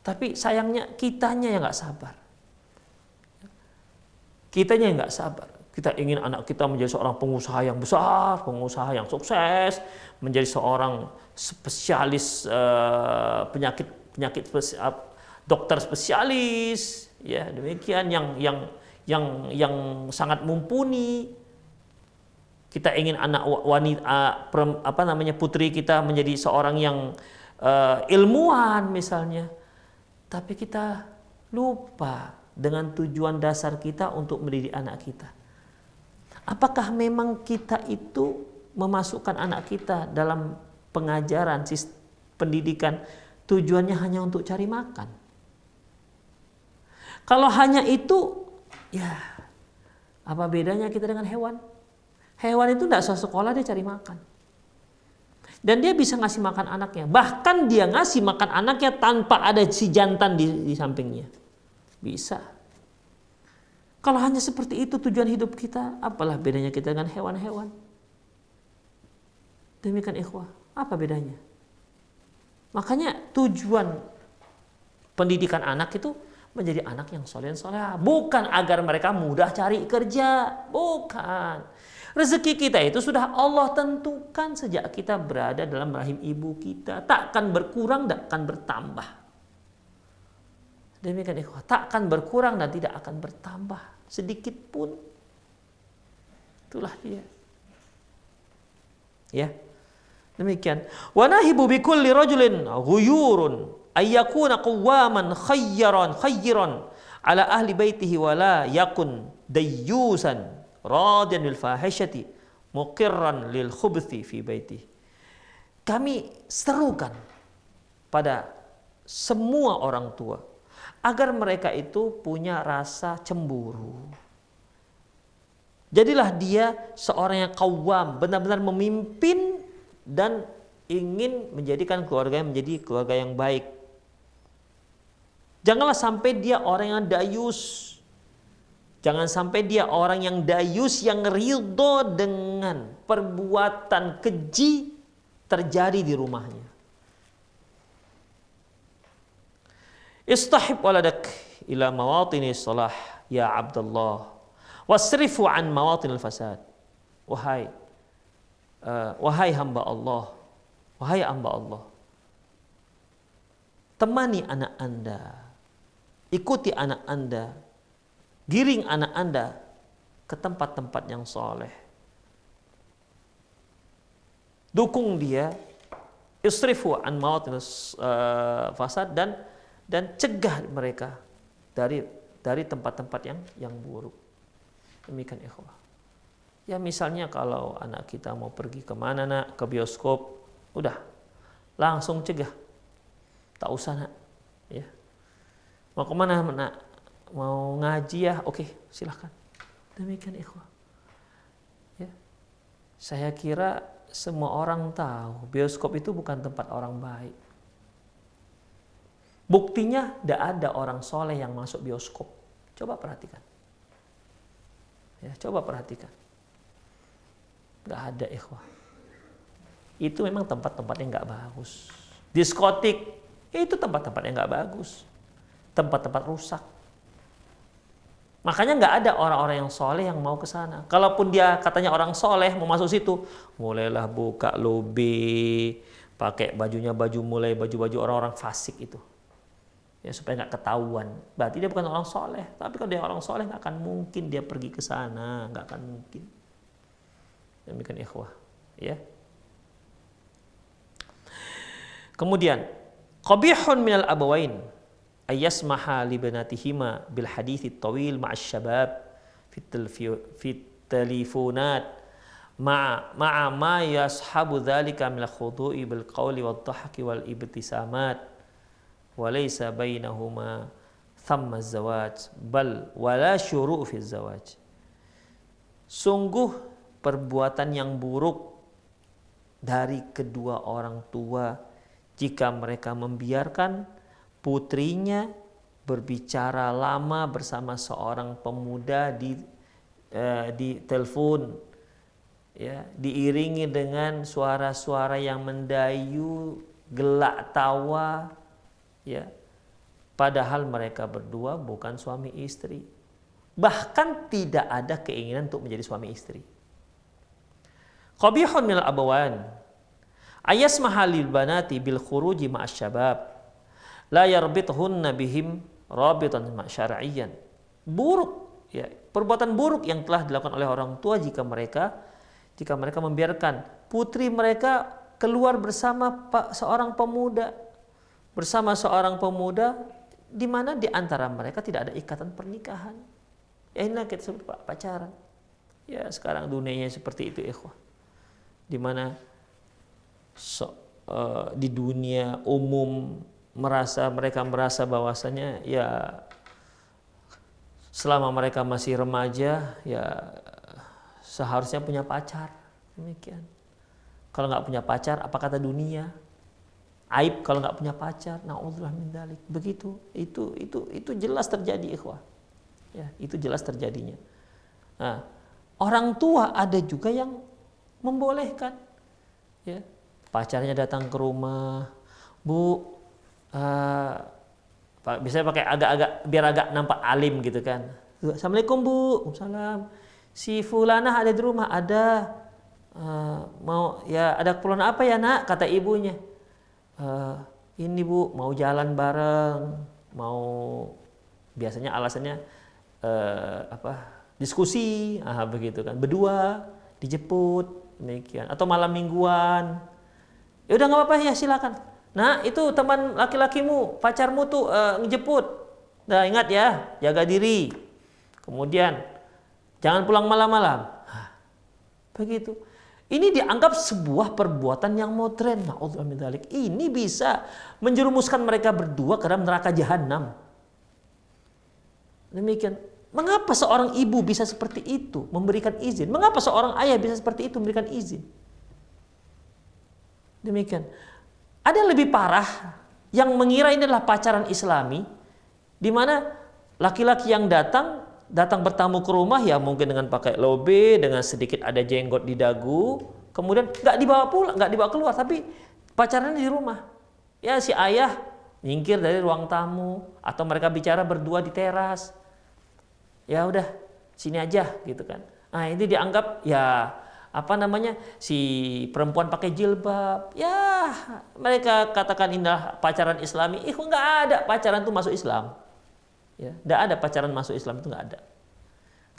Tapi sayangnya kitanya yang nggak sabar. Kitanya yang nggak sabar. Kita ingin anak kita menjadi seorang pengusaha yang besar, pengusaha yang sukses, menjadi seorang spesialis penyakit dokter spesialis, ya demikian yang sangat mumpuni. Kita ingin anak wanita putri kita menjadi seorang yang ilmuwan misalnya, tapi kita lupa dengan tujuan dasar kita untuk mendidik anak kita. Apakah memang kita itu memasukkan anak kita dalam pengajaran pendidikan tujuannya hanya untuk cari makan? Kalau hanya itu, ya apa bedanya kita dengan hewan? Hewan itu tidak usah sekolah, dia cari makan. Dan dia bisa ngasih makan anaknya. Bahkan dia ngasih makan anaknya tanpa ada si jantan di sampingnya. Bisa. Kalau hanya seperti itu tujuan hidup kita, apalah bedanya kita dengan hewan-hewan? Demikian ikhwah, apa bedanya? Makanya tujuan pendidikan anak itu menjadi anak yang soleh dan solehah. Bukan agar mereka mudah cari kerja. Bukan. Rezeki kita itu sudah Allah tentukan sejak kita berada dalam rahim ibu kita. Takkan berkurang, takkan bertambah. Demikian ikhwah. Takkan berkurang dan tidak akan bertambah. Sedikit pun. Itulah dia. Ya. Demikian. Wa nahibu bi kulli rajulin ghuyurun ayyakuna qawwaman khayran ala ahli baitihi wa la yakun dayyusan radiyan bil fahishati muqirran lil khubthi fi baitihi. Kami serukan pada semua orang tua agar mereka itu punya rasa cemburu. Jadilah dia seorang yang qawwam, benar-benar memimpin dan ingin menjadikan keluarga menjadi keluarga yang baik. Janganlah sampai dia orang yang dayus. Jangan sampai dia orang yang dayus yang ridho dengan perbuatan keji terjadi di rumahnya. Istahib waladak ila mawatini salah ya Abdullah wasrifu an mawatinil fasad. Wahai hamba Allah, wahai hamba Allah, temani anak Anda, ikuti anak Anda, giring anak Anda ke tempat-tempat yang soleh. Dukung dia, isrifu an mawatin fasad, dan cegah mereka dari tempat-tempat yang buruk. Demikian ikhwah. Ya misalnya kalau anak kita mau pergi kemana nak, ke bioskop, udah langsung cegah, tak usah nak. Ya. Mau kemana nak? Mau ngaji ya, oke silahkan. Demikian ikhwah. Ya. Saya kira semua orang tahu bioskop itu bukan tempat orang baik. Buktinya tidak ada orang soleh yang masuk bioskop. Coba perhatikan. Ya, coba perhatikan. Gak ada ikhwah. Itu memang tempat-tempat yang gak bagus. Diskotik, itu tempat-tempat yang gak bagus. Tempat-tempat rusak. Makanya gak ada orang-orang yang soleh yang mau ke sana. Kalaupun dia katanya orang soleh mau masuk situ, mulailah buka lobi, pakai bajunya mulai baju-baju orang-orang fasik itu. Ya supaya nggak ketahuan. Berarti dia bukan orang soleh. Tapi kalau dia orang soleh nggak akan mungkin dia pergi ke sana, nggak akan mungkin. Demikian ikhwah, ya. Kemudian qabihun minal abawain ayasmaha li banatihima bil hadithi tawil ma'as syabab fit telefonat ma'a ma yashabu dhalika min al-khudu'i bil qawli wad dhahki wal ibtisamat walaysa bainahuma thamma zawaj bal wala syuru' fi zawaj. Sungguh perbuatan yang buruk dari kedua orang tua jika mereka membiarkan putrinya berbicara lama bersama seorang pemuda di telepon, ya, diiringi dengan suara-suara yang mendayu, gelak tawa, ya, padahal mereka berdua bukan suami istri, bahkan tidak ada keinginan untuk menjadi suami istri. Qabihun minal abawan ayasmaha lil banati bil khuruji ma'as syabab la yarbithunna bihim rabitan syar'iyyan. Buruk, ya, perbuatan buruk yang telah dilakukan oleh orang tua jika mereka membiarkan putri mereka keluar bersama seorang pemuda di mana di antara mereka tidak ada ikatan pernikahan. Ya inilah kita sebut pacaran. Ya sekarang dunianya seperti itu ikhwah. Di mana di dunia umum mereka merasa bahwasanya ya selama mereka masih remaja ya seharusnya punya pacar. Demikian. Kalau nggak punya pacar, apa kata dunia? Aib kalau nggak punya pacar. Na'udzubillah min dzalik. Begitu. Itu jelas terjadi ikhwah. Ya, itu jelas terjadinya. Nah, orang tua ada juga yang membolehkan. Ya, pacarnya datang ke rumah, Bu, biasanya pakai agak-agak biar agak nampak alim gitu kan. Assalamualaikum Bu, Waalaikumsalam. Si fulanah ada di rumah, ada. Mau ya ada keperluan apa ya nak? Kata ibunya. Ini Bu mau jalan bareng, mau biasanya alasannya diskusi, begitu kan, berdua dijemput demikian atau malam mingguan. Ya udah nggak apa-apa ya silakan. Nah itu teman laki-lakimu, pacarmu tuh ngejemput. Nah ingat ya jaga diri. Kemudian jangan pulang malam-malam. Begitu. Ini dianggap sebuah perbuatan yang modern. Na'udzubillah min dzalik. Ini bisa menjerumuskan mereka berdua ke dalam neraka jahanam. Demikian. Mengapa seorang ibu bisa seperti itu memberikan izin? Mengapa seorang ayah bisa seperti itu memberikan izin? Demikian. Ada yang lebih parah yang mengira ini adalah pacaran Islami, di mana laki-laki yang datang bertamu ke rumah ya mungkin dengan pakai lobe, dengan sedikit ada jenggot di dagu, kemudian nggak dibawa pulang, nggak dibawa keluar, tapi pacarannya di rumah. Ya si ayah nyingkir dari ruang tamu atau mereka bicara berdua di teras. Ya udah sini aja gitu kan. Nah ini dianggap ya si perempuan pakai jilbab. Ya mereka katakan indah pacaran Islami. Nggak ada pacaran itu masuk Islam. Ya, nggak ada pacaran masuk Islam itu nggak ada.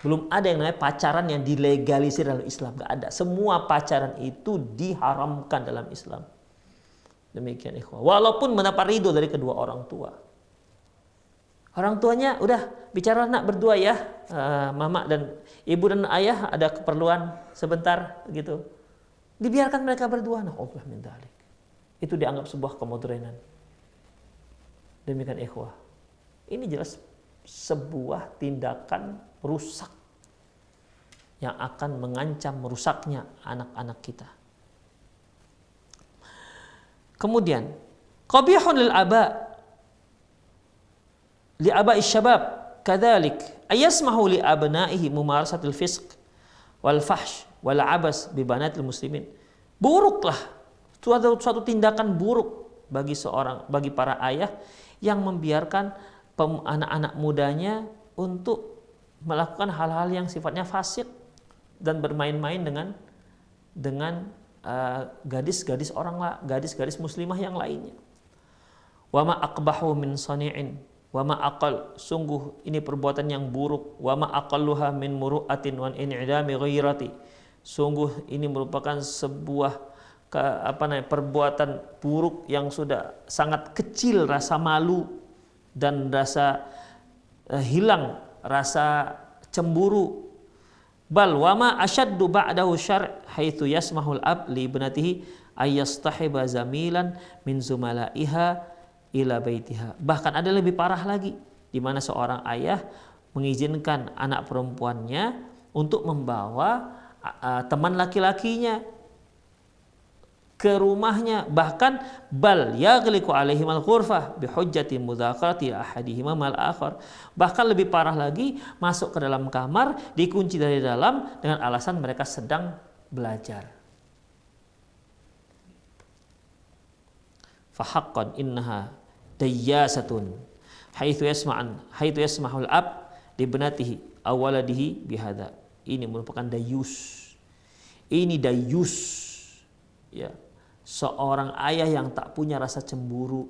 Belum ada yang namanya pacaran yang dilegalisir dalam Islam, nggak ada. Semua pacaran itu diharamkan dalam Islam. Demikian ikhwah. Walaupun mendapat ridho dari kedua orang tua. Orang tuanya udah bicara, nak berdua ya, mama dan ibu dan ayah ada keperluan sebentar gitu. Dibiarkan mereka berdua. Na'udzubillah min dzalik. Itu dianggap sebuah kemodernan. Demikian ikhwah. Ini jelas sebuah tindakan rusak yang akan mengancam merusaknya anak-anak kita. Kemudian, qabihun lil aba li aba'i syabab kadzalik ayasmahu li abnaihi mumarasatil fisq wal fahsh wal abas bi banatil muslimin. Buruklah, suatu tindakan buruk bagi para ayah yang membiarkan anak-anak mudanya untuk melakukan hal-hal yang sifatnya fasik dan bermain-main dengan gadis-gadis gadis-gadis muslimah yang lainnya. Wa ma aqbahu min sani'in wa ma aqal, sungguh ini perbuatan yang buruk. Wa ma aqalluha min muru'atin wa in'idami ghairati, sungguh ini merupakan sebuah perbuatan buruk yang sudah sangat kecil rasa malu dan rasa hilang rasa cemburu. Bal wama asyaddu ba'dahu syar' haitsu yasmahul ab li ibnatihi ayastahiba zamilan min zumalaiha ila baitiha. Bahkan ada lebih parah lagi, di mana seorang ayah mengizinkan anak perempuannya untuk membawa teman laki-lakinya ke rumahnya, bahkan bal yaghliqu alaihim al-ghurfah bi hujjati mudzakarati ahadihima mal akhar. Bahkan lebih parah lagi, masuk ke dalam kamar, dikunci dari dalam dengan alasan mereka sedang belajar. Fa haqqan innaha dayyasatun haitsu yasmahul ab li ibnatihi aw waladihi bihadza. Ini merupakan dayus. Ini dayus. Ya. Seorang ayah yang tak punya rasa cemburu.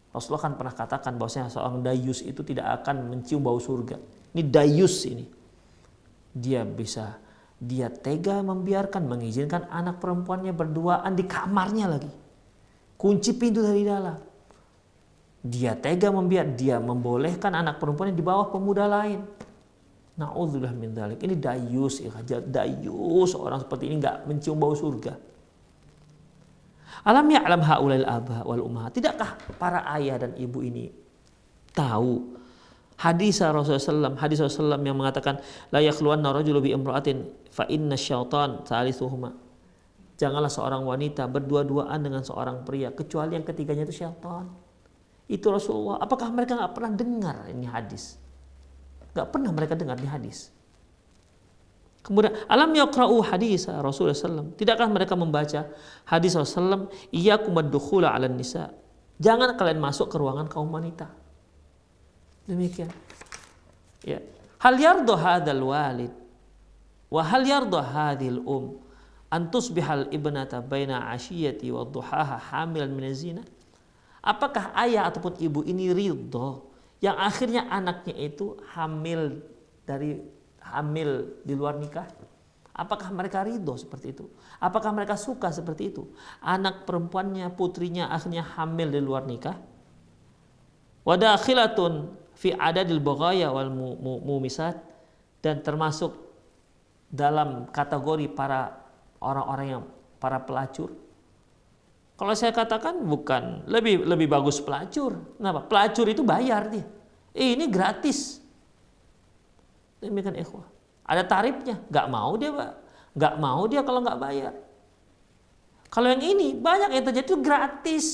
Rasulullah kan pernah katakan bahwasanya seorang dayus itu tidak akan mencium bau surga. Ini dayus ini. Dia tega membiarkan, mengizinkan anak perempuannya berduaan di kamarnya lagi. Kunci pintu dari dalam. Dia tega dia membolehkan anak perempuannya di bawah pemuda lain. Na'udzubillah min dzalik. Ini dayus, dayus, orang seperti ini enggak mencium bau surga. Alam ya'lam haulail aba wal ummahat. Tidakkah para ayah dan ibu ini tahu hadis Rasulullah yang mengatakan la yakhluwanna rajulu bi imra'atin fa inna syaitan salisuhuma. Janganlah seorang wanita berdua-duaan dengan seorang pria kecuali yang ketiganya itu syaitan. Itu Rasulullah. Apakah mereka enggak pernah dengar ini hadis? Enggak pernah mereka dengar ini hadis. Kemudian alam yaqra'u hadis Rasulullah SAW. Tidakkah mereka membaca hadis Rasulullah SAW? Iyyakum ad-dukhula 'alan nisa. Jangan kalian masuk ke ruangan kaum wanita. Demikian. Ya. Hal yarda hadzal walid wa hal yarda hadhil an tusbihal ibnata baina 'ashiyati wa duhaha hamilan min zina. Apakah ayah ataupun ibu ini ridho yang akhirnya anaknya itu hamil di luar nikah? Apakah mereka ridho seperti itu? Apakah mereka suka seperti itu? Anak perempuannya, putrinya akhirnya hamil di luar nikah. Wa dakhilatun fi adadil baghaya wal mumisat, dan termasuk dalam kategori para orang-orang yang para pelacur. Kalau saya katakan bukan lebih bagus pelacur. Kenapa? Pelacur itu bayar dia. Ini gratis. Demikian ikhwah. Ada tarifnya, nggak mau dia kalau nggak bayar. Kalau yang ini banyak yang terjadi itu gratis.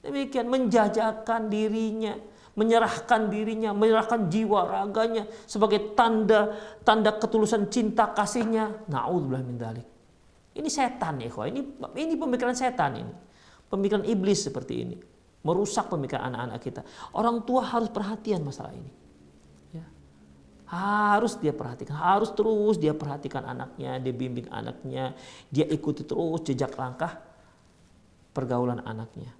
Demikian, menjajakan dirinya, menyerahkan jiwa raganya sebagai tanda ketulusan cinta kasihnya. Na'udzubillah min dzalik. Ini setan ya ikhwah. Ini pemikiran setan ini. Pemikiran iblis seperti ini. Merusak pemikiran anak-anak kita. Orang tua harus perhatian masalah ini. Harus dia perhatikan, harus terus dia perhatikan anaknya, dia bimbing anaknya, dia ikuti terus jejak langkah pergaulan anaknya.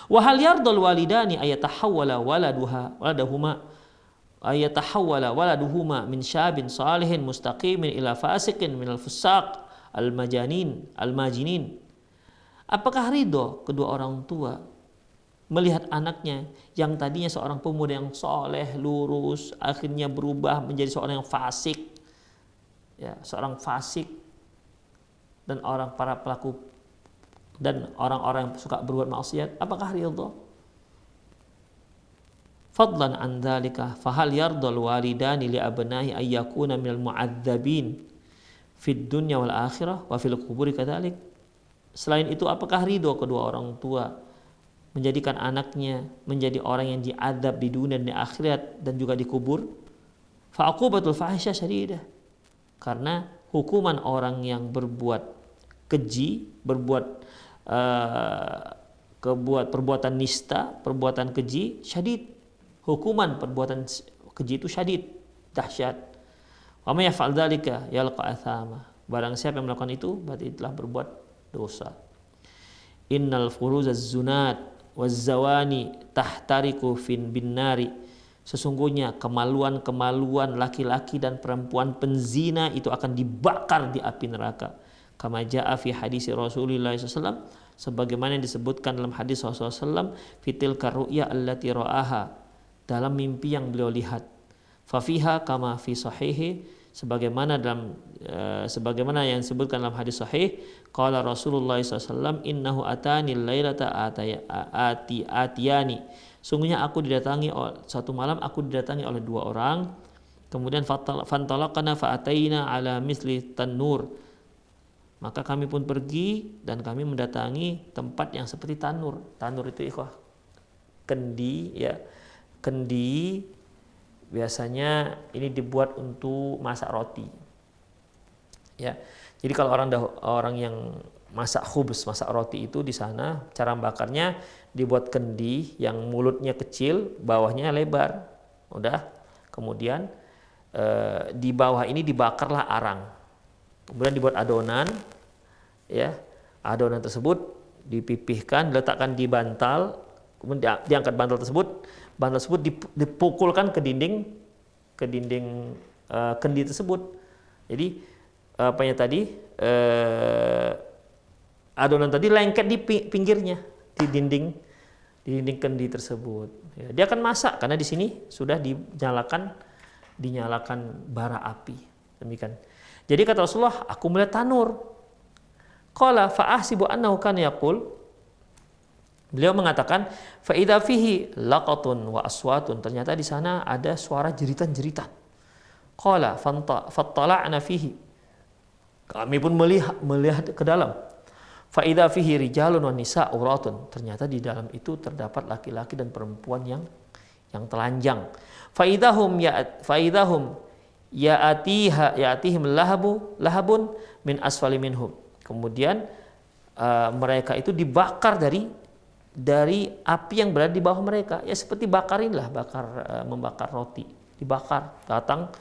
Wa hal yardal walidani ayatahawwala waladuhuma min syabin salihin mustaqimin ila fasiqin minal fusaq al majinin. Apakah ridho kedua orang tua melihat anaknya yang tadinya seorang pemuda yang soleh, lurus, akhirnya berubah menjadi seorang yang fasik, ya, seorang fasik, dan para pelaku dan orang-orang yang suka berbuat maksiat, apakah ridha? Fadlan an dzalika fahal yardal walidani li abnahi ay yakuna minal mu'adzabin fid dunya wal akhirah wa fil quburi kadzalik. Selain itu, apakah ridho kedua orang tua menjadikan anaknya menjadi orang yang diadab di dunia dan di akhirat dan juga di kubur? Fa'aqubatul fahisha syadidah. Karena hukuman orang yang berbuat keji, berbuat perbuatan nista, perbuatan keji, syadid. Hukuman perbuatan keji itu syadid, dahsyat. Wa may yaf'al dzalika yalqa athama. Barang siapa yang melakukan itu berarti telah berbuat dosa. Innal furuzaz zunat waz zawani tahtariku fin binnari. Sesungguhnya kemaluan-kemaluan laki-laki dan perempuan penzina itu akan dibakar di api neraka. Kama jaa fi hadis Rasulullah SAW, sebagaimana yang disebutkan dalam hadis Rasulullah SAW, fitil karu'ya allati ra'aha, dalam mimpi yang beliau lihat. Fafiha kama fi sahihi, sebagaimana yang disebutkan dalam hadis sahih, qala Rasulullah SAW, innahu atani lailata atiyani, sungguhnya aku didatangi satu malam, aku didatangi oleh dua orang, kemudian fantalaqana fa'ataina ala misli tanur, maka kami pun pergi dan kami mendatangi tempat yang seperti tanur. Tanur itu ikhwah, kendi, ya, kendi biasanya ini dibuat untuk masak roti, ya. Jadi kalau orang yang masak khubz, masak roti itu di sana cara bakarnya dibuat kendi yang mulutnya kecil, bawahnya lebar, udah. Kemudian di bawah ini dibakarlah arang, kemudian dibuat adonan, ya. Adonan tersebut dipipihkan, diletakkan di bantal, kemudian diangkat bantal tersebut dipukulkan ke dinding kendi tersebut. Jadi adonan tadi lengket di pinggirnya, di dinding kendi tersebut. Ya, dia akan masak karena di sini sudah dinyalakan bara api. Demikian. Jadi kata Rasulullah, aku melihat tanur. Qala fa ahsibu annahu kana yaqul, beliau mengatakan, fa idza fihi laqatun wa aswatun, ternyata di sana ada suara jeritan-jeritan. Qala fattala'na fihi, kami pun melihat ke dalam. Fa idza fihi rijalun wa nisa uratun, ternyata di dalam itu terdapat laki-laki dan perempuan yang telanjang. Fa idahum ya'atihim lahabun min asfali minhum. Kemudian mereka itu dibakar dari api yang berada di bawah mereka, ya seperti membakar roti, dibakar, datang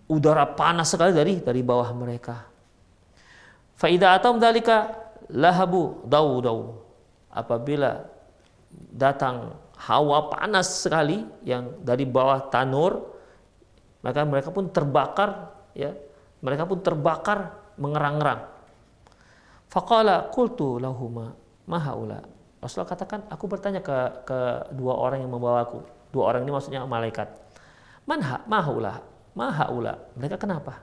udara panas sekali dari bawah mereka. Fa idza atam dzalika lahabu dau, apabila datang hawa panas sekali yang dari bawah tanur, maka mereka pun terbakar, ya, mereka pun terbakar mengerang-erang. Faqala qultu lahuma ma haula, Rasulullah katakan, aku bertanya ke dua orang yang membawaku. Dua orang ini maksudnya malaikat. Mahaula, mereka kenapa?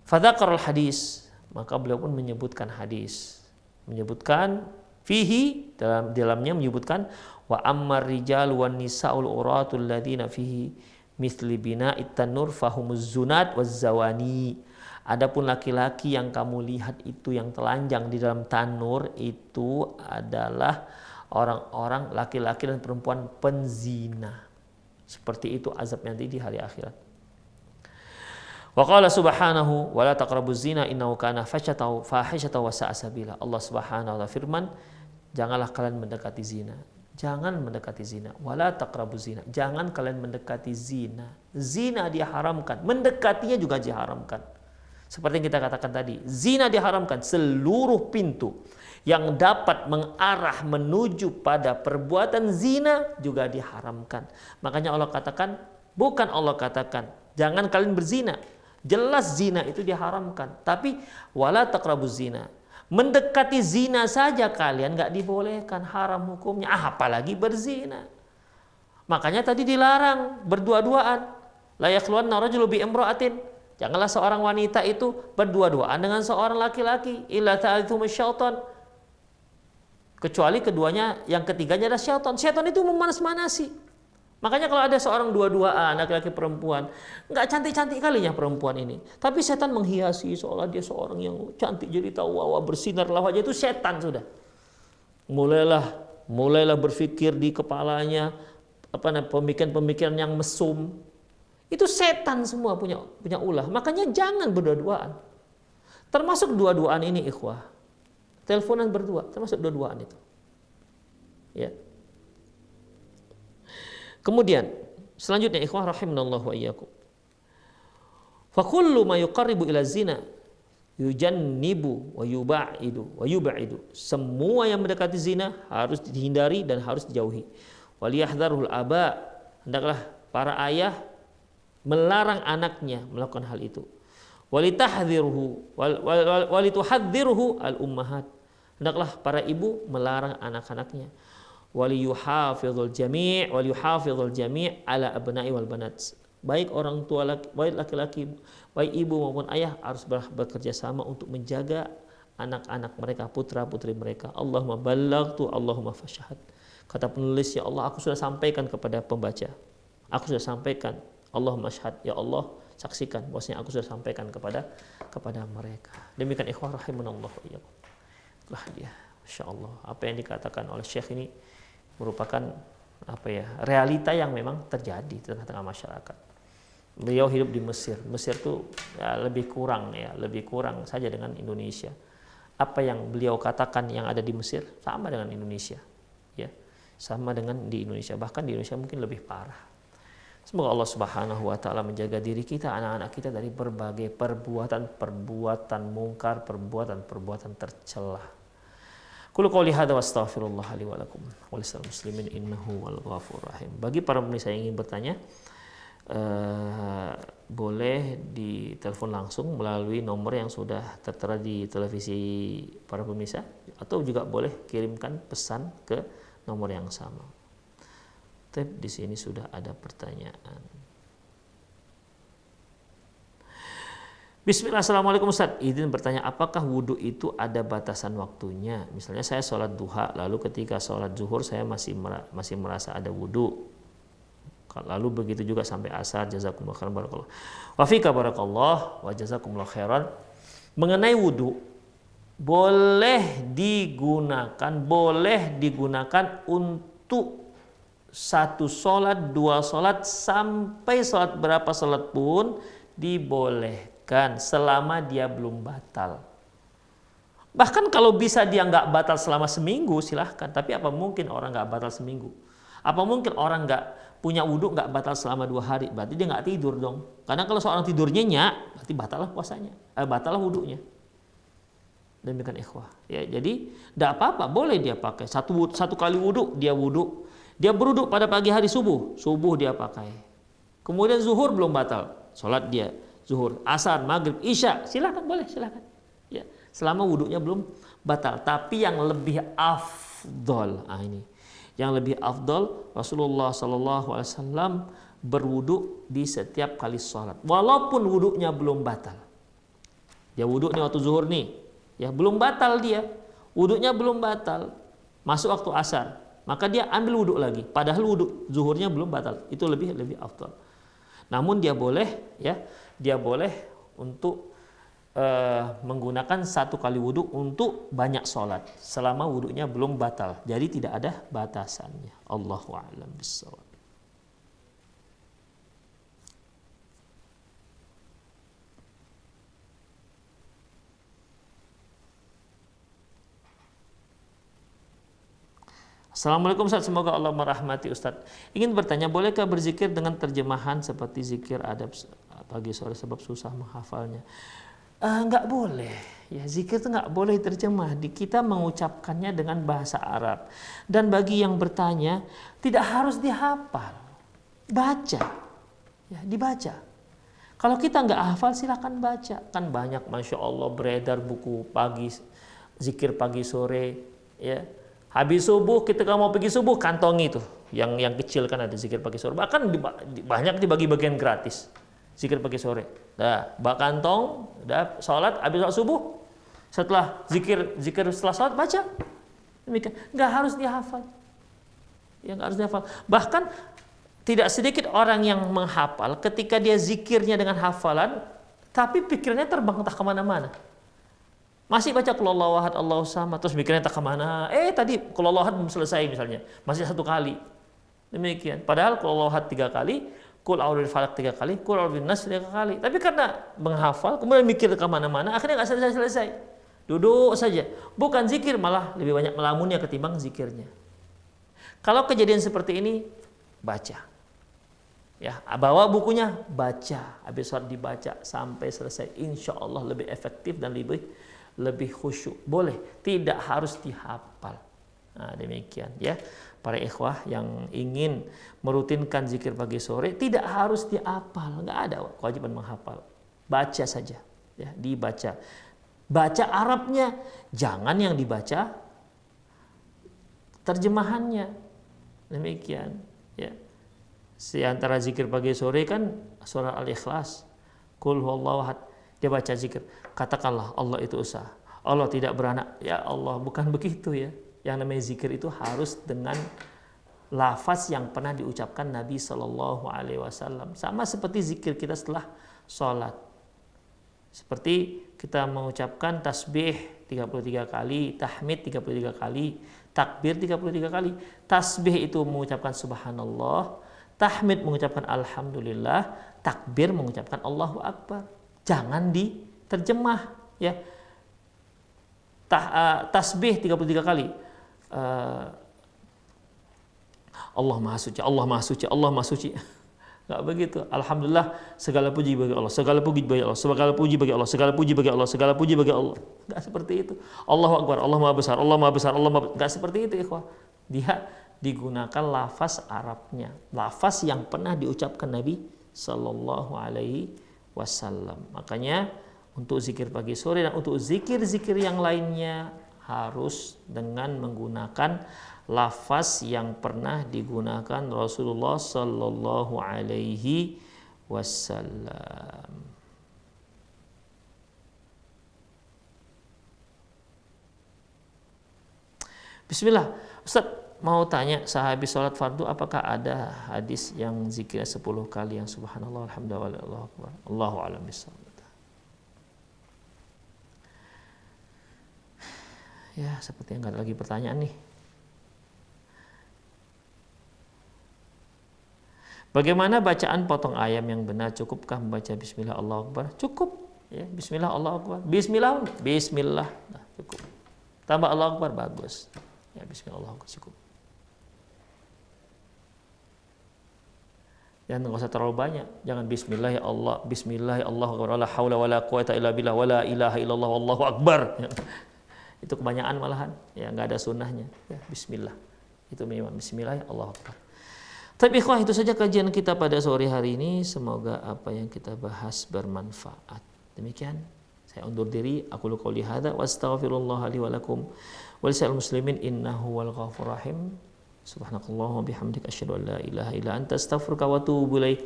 Fadzakarul hadis, maka beliau pun menyebutkan hadis. Menyebutkan fihi, dalamnya menyebutkan wa ammar rijal wan nisaul uratul ladzina fihi mithli bina'it tanur fahumuz zunat waz zawani. Adapun laki-laki yang kamu lihat itu yang telanjang di dalam tanur itu adalah orang-orang laki-laki dan perempuan penzina. Seperti itu azab nanti di hari akhirat. Wa qala subhanahu wa la taqrabuz zina innahu kana fahishatan wa sa'a sabila. Allah Subhanahu wa ta'ala firman, janganlah kalian mendekati zina. Jangan mendekati zina. Wala taqrabuz zina. Jangan kalian mendekati zina. Zina diharamkan, mendekatinya juga diharamkan. Seperti yang kita katakan tadi, zina diharamkan, seluruh pintu yang dapat mengarah menuju pada perbuatan zina juga diharamkan. Makanya Allah katakan, bukan Allah katakan, jangan kalian berzina. Jelas zina itu diharamkan, tapi wala taqrabuz zina. Mendekati zina saja kalian nggak dibolehkan, haram hukumnya. Apalagi berzina. Makanya tadi dilarang berdua-duaan. La yakhluwanna rajulu bi imra'atin. Janganlah seorang wanita itu berdua-duaan dengan seorang laki-laki. Illa ta'alithum syaitan. Kecuali keduanya, yang ketiganya adalah syaitan. Syaitan itu memanas-manasi. Makanya kalau ada seorang dua-duaan, laki-laki perempuan, nggak cantik-cantik kalinya perempuan ini. Tapi setan menghiasi seolah dia seorang yang cantik jadi tawa bersinarlah wajah, itu setan sudah. Mulailah berpikir di kepalanya pemikiran-pemikiran yang mesum. Itu setan semua punya ulah. Makanya jangan berdua-duaan. Termasuk dua-duaan ini ikhwah. Teleponan berdua, termasuk dua-duaan itu. Ya. Kemudian selanjutnya ikhwah rahimanallahu wa iyyakum. Fa kullu ma yuqarribu ila zina yujannibu wa yub'idu. Semua yang mendekati zina harus dihindari dan harus dijauhi. Waliyahdharul aba, hendaklah para ayah melarang anaknya melakukan hal itu. Walituhadzirhu al ummahat, hendaklah para ibu melarang anak-anaknya. Waliyuhafizul jami' ala abna'i wal banat. Baik orang tua baik laki-laki, baik ibu maupun ayah harus bekerja sama untuk menjaga anak-anak mereka, putra-putri mereka. Allahumma ballaghtu, Allahumma fashhad. Kata penulis, ya Allah, aku sudah sampaikan kepada pembaca. Aku sudah sampaikan. Allahumma syahad, ya Allah, saksikan bahwasanya aku sudah sampaikan kepada mereka. Demikian ikhwah rahimanallah wa iyyakum. Itulah dia, masyaallah, apa yang dikatakan oleh Syekh ini merupakan realita yang memang terjadi di tengah-tengah masyarakat. Beliau hidup di Mesir. Mesir itu lebih kurang saja dengan Indonesia. Apa yang beliau katakan yang ada di Mesir sama dengan Indonesia, ya, sama dengan di Indonesia. Bahkan di Indonesia mungkin lebih parah. Semoga Allah Subhanahu wa taala menjaga diri kita, anak-anak kita dari berbagai perbuatan mungkar, perbuatan tercela. Qul qouli hadza wa astaghfirullah li wa lakum wa lisal muslimin innahu wal ghafurur rahim. Bagi para pemirsa yang ingin bertanya, boleh ditelepon langsung melalui nomor yang sudah tertera di televisi para pemirsa, atau juga boleh kirimkan pesan ke nomor yang sama. Di sini sudah ada pertanyaan. Bismillah, assalamualaikum Ustaz. Izin bertanya, apakah wudhu itu ada batasan waktunya? Misalnya saya sholat duha, lalu ketika sholat zuhur saya masih merasa ada wudhu. Lalu begitu juga sampai asar. Jazakumullah khairan barakallah. Wa fika barakallah wa jazakumullah khairan. Mengenai wudhu, boleh digunakan untuk satu sholat, dua sholat, sampai sholat berapa sholat pun dibolehkan selama dia belum batal. Bahkan kalau bisa dia nggak batal selama seminggu, silahkan. Tapi apa mungkin orang nggak batal seminggu? Apa mungkin orang nggak punya wudhu nggak batal selama 2 hari? Berarti dia nggak tidur dong. Karena kalau seorang tidur nyenyak, berarti batal lah puasanya, batal lah wudhunya. Demikian ikhwah. Ya, jadi tidak apa-apa, boleh dia pakai satu kali wudhu, dia berwudhu pada pagi hari subuh dia pakai. Kemudian zuhur belum batal, sholat dia zuhur, asar, maghrib, isya, silakan, boleh, silakan. Ya, selama wudhunya belum batal. Tapi yang lebih afdol, yang lebih afdol, Rasulullah SAW berwudhu di setiap kali sholat, walaupun wudhunya belum batal. Dia wudhu nih waktu zuhur nih, ya belum batal dia, wudhunya belum batal, masuk waktu asar, maka dia ambil wudhu lagi, padahal wudhu zuhurnya belum batal. Itu lebih afdal. Namun dia boleh untuk menggunakan satu kali wudhu untuk banyak sholat selama wudhunya belum batal. Jadi tidak ada batasannya. Allahu a'lam bishawab. Assalamualaikum Ustaz, semoga Allah merahmati Ustaz. Ingin bertanya, bolehkah berzikir dengan terjemahan seperti zikir adab pagi sore sebab susah menghafalnya? Enggak boleh. Ya, zikir itu enggak boleh terjemah. Kita mengucapkannya dengan bahasa Arab. Dan bagi yang bertanya, tidak harus dihafal. Baca. Ya, dibaca. Kalau kita enggak hafal, silakan baca. Kan banyak, Masya Allah, beredar buku pagi zikir pagi sore, ya. Habis subuh kita kalau mau pergi subuh kantongi itu, yang kecil kan ada zikir pagi sore. Bahkan banyak dibagi bagian gratis. Zikir pagi sore. Dah, bak kantong, dah salat habis salat subuh. Setelah zikir setelah salat baca. Demikian. Enggak harus dihafal. Ya enggak harus dihafal. Bahkan tidak sedikit orang yang menghafal ketika dia zikirnya dengan hafalan, tapi pikirnya terbang entah kemana-mana. Masih baca qul huwallahu ahad, Allahu samad, terus mikirnya entah kemana. Tadi qul huwallahu ahad belum selesai misalnya, masih 1 kali. Demikian. Padahal qul huwallahu ahad 3 kali, qul a'udzu birabbil falaq 3 kali, qul a'udzu binnas 3 kali. Tapi karena menghafal, kemudian mikir kemana-mana, akhirnya nggak selesai-selesai. Duduk saja. Bukan zikir, malah lebih banyak melamunnya ketimbang zikirnya. Kalau kejadian seperti ini, baca. Ya, bawa bukunya, baca. Habis sholat dibaca sampai selesai. Insya Allah lebih efektif dan lebih khusyuk. Boleh, tidak harus dihafal. Nah, demikian ya. Para ikhwah yang ingin merutinkan zikir pagi sore, tidak harus dihafal, nggak ada kewajiban menghafal. Baca saja, ya, dibaca. Baca Arabnya, jangan yang dibaca terjemahannya. Demikian, ya. Di antara zikir pagi sore kan surah Al-Ikhlas, Qul huwallahu ahad. Dia baca zikir, katakanlah Allah itu esa, Allah tidak beranak. Ya Allah, bukan begitu ya. Yang namanya zikir itu harus dengan lafaz yang pernah diucapkan Nabi Shallallahu Alaihi Wasallam. Sama seperti zikir kita setelah sholat. Seperti kita mengucapkan tasbih 33 kali, tahmid 33 kali, takbir 33 kali. Tasbih itu mengucapkan subhanallah, tahmid mengucapkan alhamdulillah, takbir mengucapkan Allahu Akbar. Jangan diterjemah, ya. Tasbih 33 kali. Allah Maha Suci, Allah Maha Suci, Allah Maha Suci. Enggak begitu. Alhamdulillah, segala puji bagi Allah, segala puji bagi Allah, segala puji bagi Allah, segala puji bagi Allah, segala puji bagi Allah. Enggak seperti itu. Allahu Akbar, Allah Maha Besar, Allah Maha Besar, Allah Maha. Enggak seperti itu, ikhwah. Dia digunakan lafaz Arabnya, lafaz yang pernah diucapkan Nabi Sallallahu Alaihi Wasallam. Makanya untuk zikir pagi sore dan untuk zikir-zikir yang lainnya harus dengan menggunakan lafaz yang pernah digunakan Rasulullah Sallallahu Alaihi Wasallam. Bismillah, Ustaz mau tanya, sehabis sholat fardu apakah ada hadis yang zikirnya 10 kali yang subhanallah, alhamdulillah, Allahu akbar, Allahu a'lam bishawab. Ya, sepertinya nggak ada lagi pertanyaan nih. Bagaimana bacaan potong ayam yang benar? Cukupkah membaca bismillah Allahu akbar? Cukup, ya, bismillah Allahu akbar. Bismillah, bismillah. Nah, cukup. Tambah Allahu akbar bagus. Ya, bismillah Allahu akbar cukup. Dan nggak usah terlalu banyak. Jangan bismillah ya Allah, bismillah ya Allah, wala haula wala quwata illa billah, wala ilaha illallah, wallahu akbar. Ya. Itu kebanyakan malahan, ya nggak ada sunnahnya. Ya, bismillah. Itu memang bismillah ya Allah akbar. Tapi ikhwah, itu saja kajian kita pada sore hari ini. Semoga apa yang kita bahas bermanfaat. Demikian, saya undur diri. Aku qouli hadza wa astaghfirullah li wa lakum wa lisa'il muslimin innahu wal ghafurur rahim. Subhanakallahumma bihamdika asyhadu an la ilaha illa anta astaghfiruka wa atubu ilaik.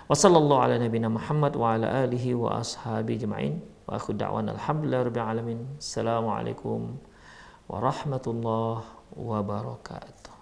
Wa sallallahu ala nabiyyina Muhammad wa ala alihi wa ashabihi ajma'in. Wa akhiru da'wana alhamdulillahi rabbil alamin. Assalamualaikum warahmatullahi wabarakatuh.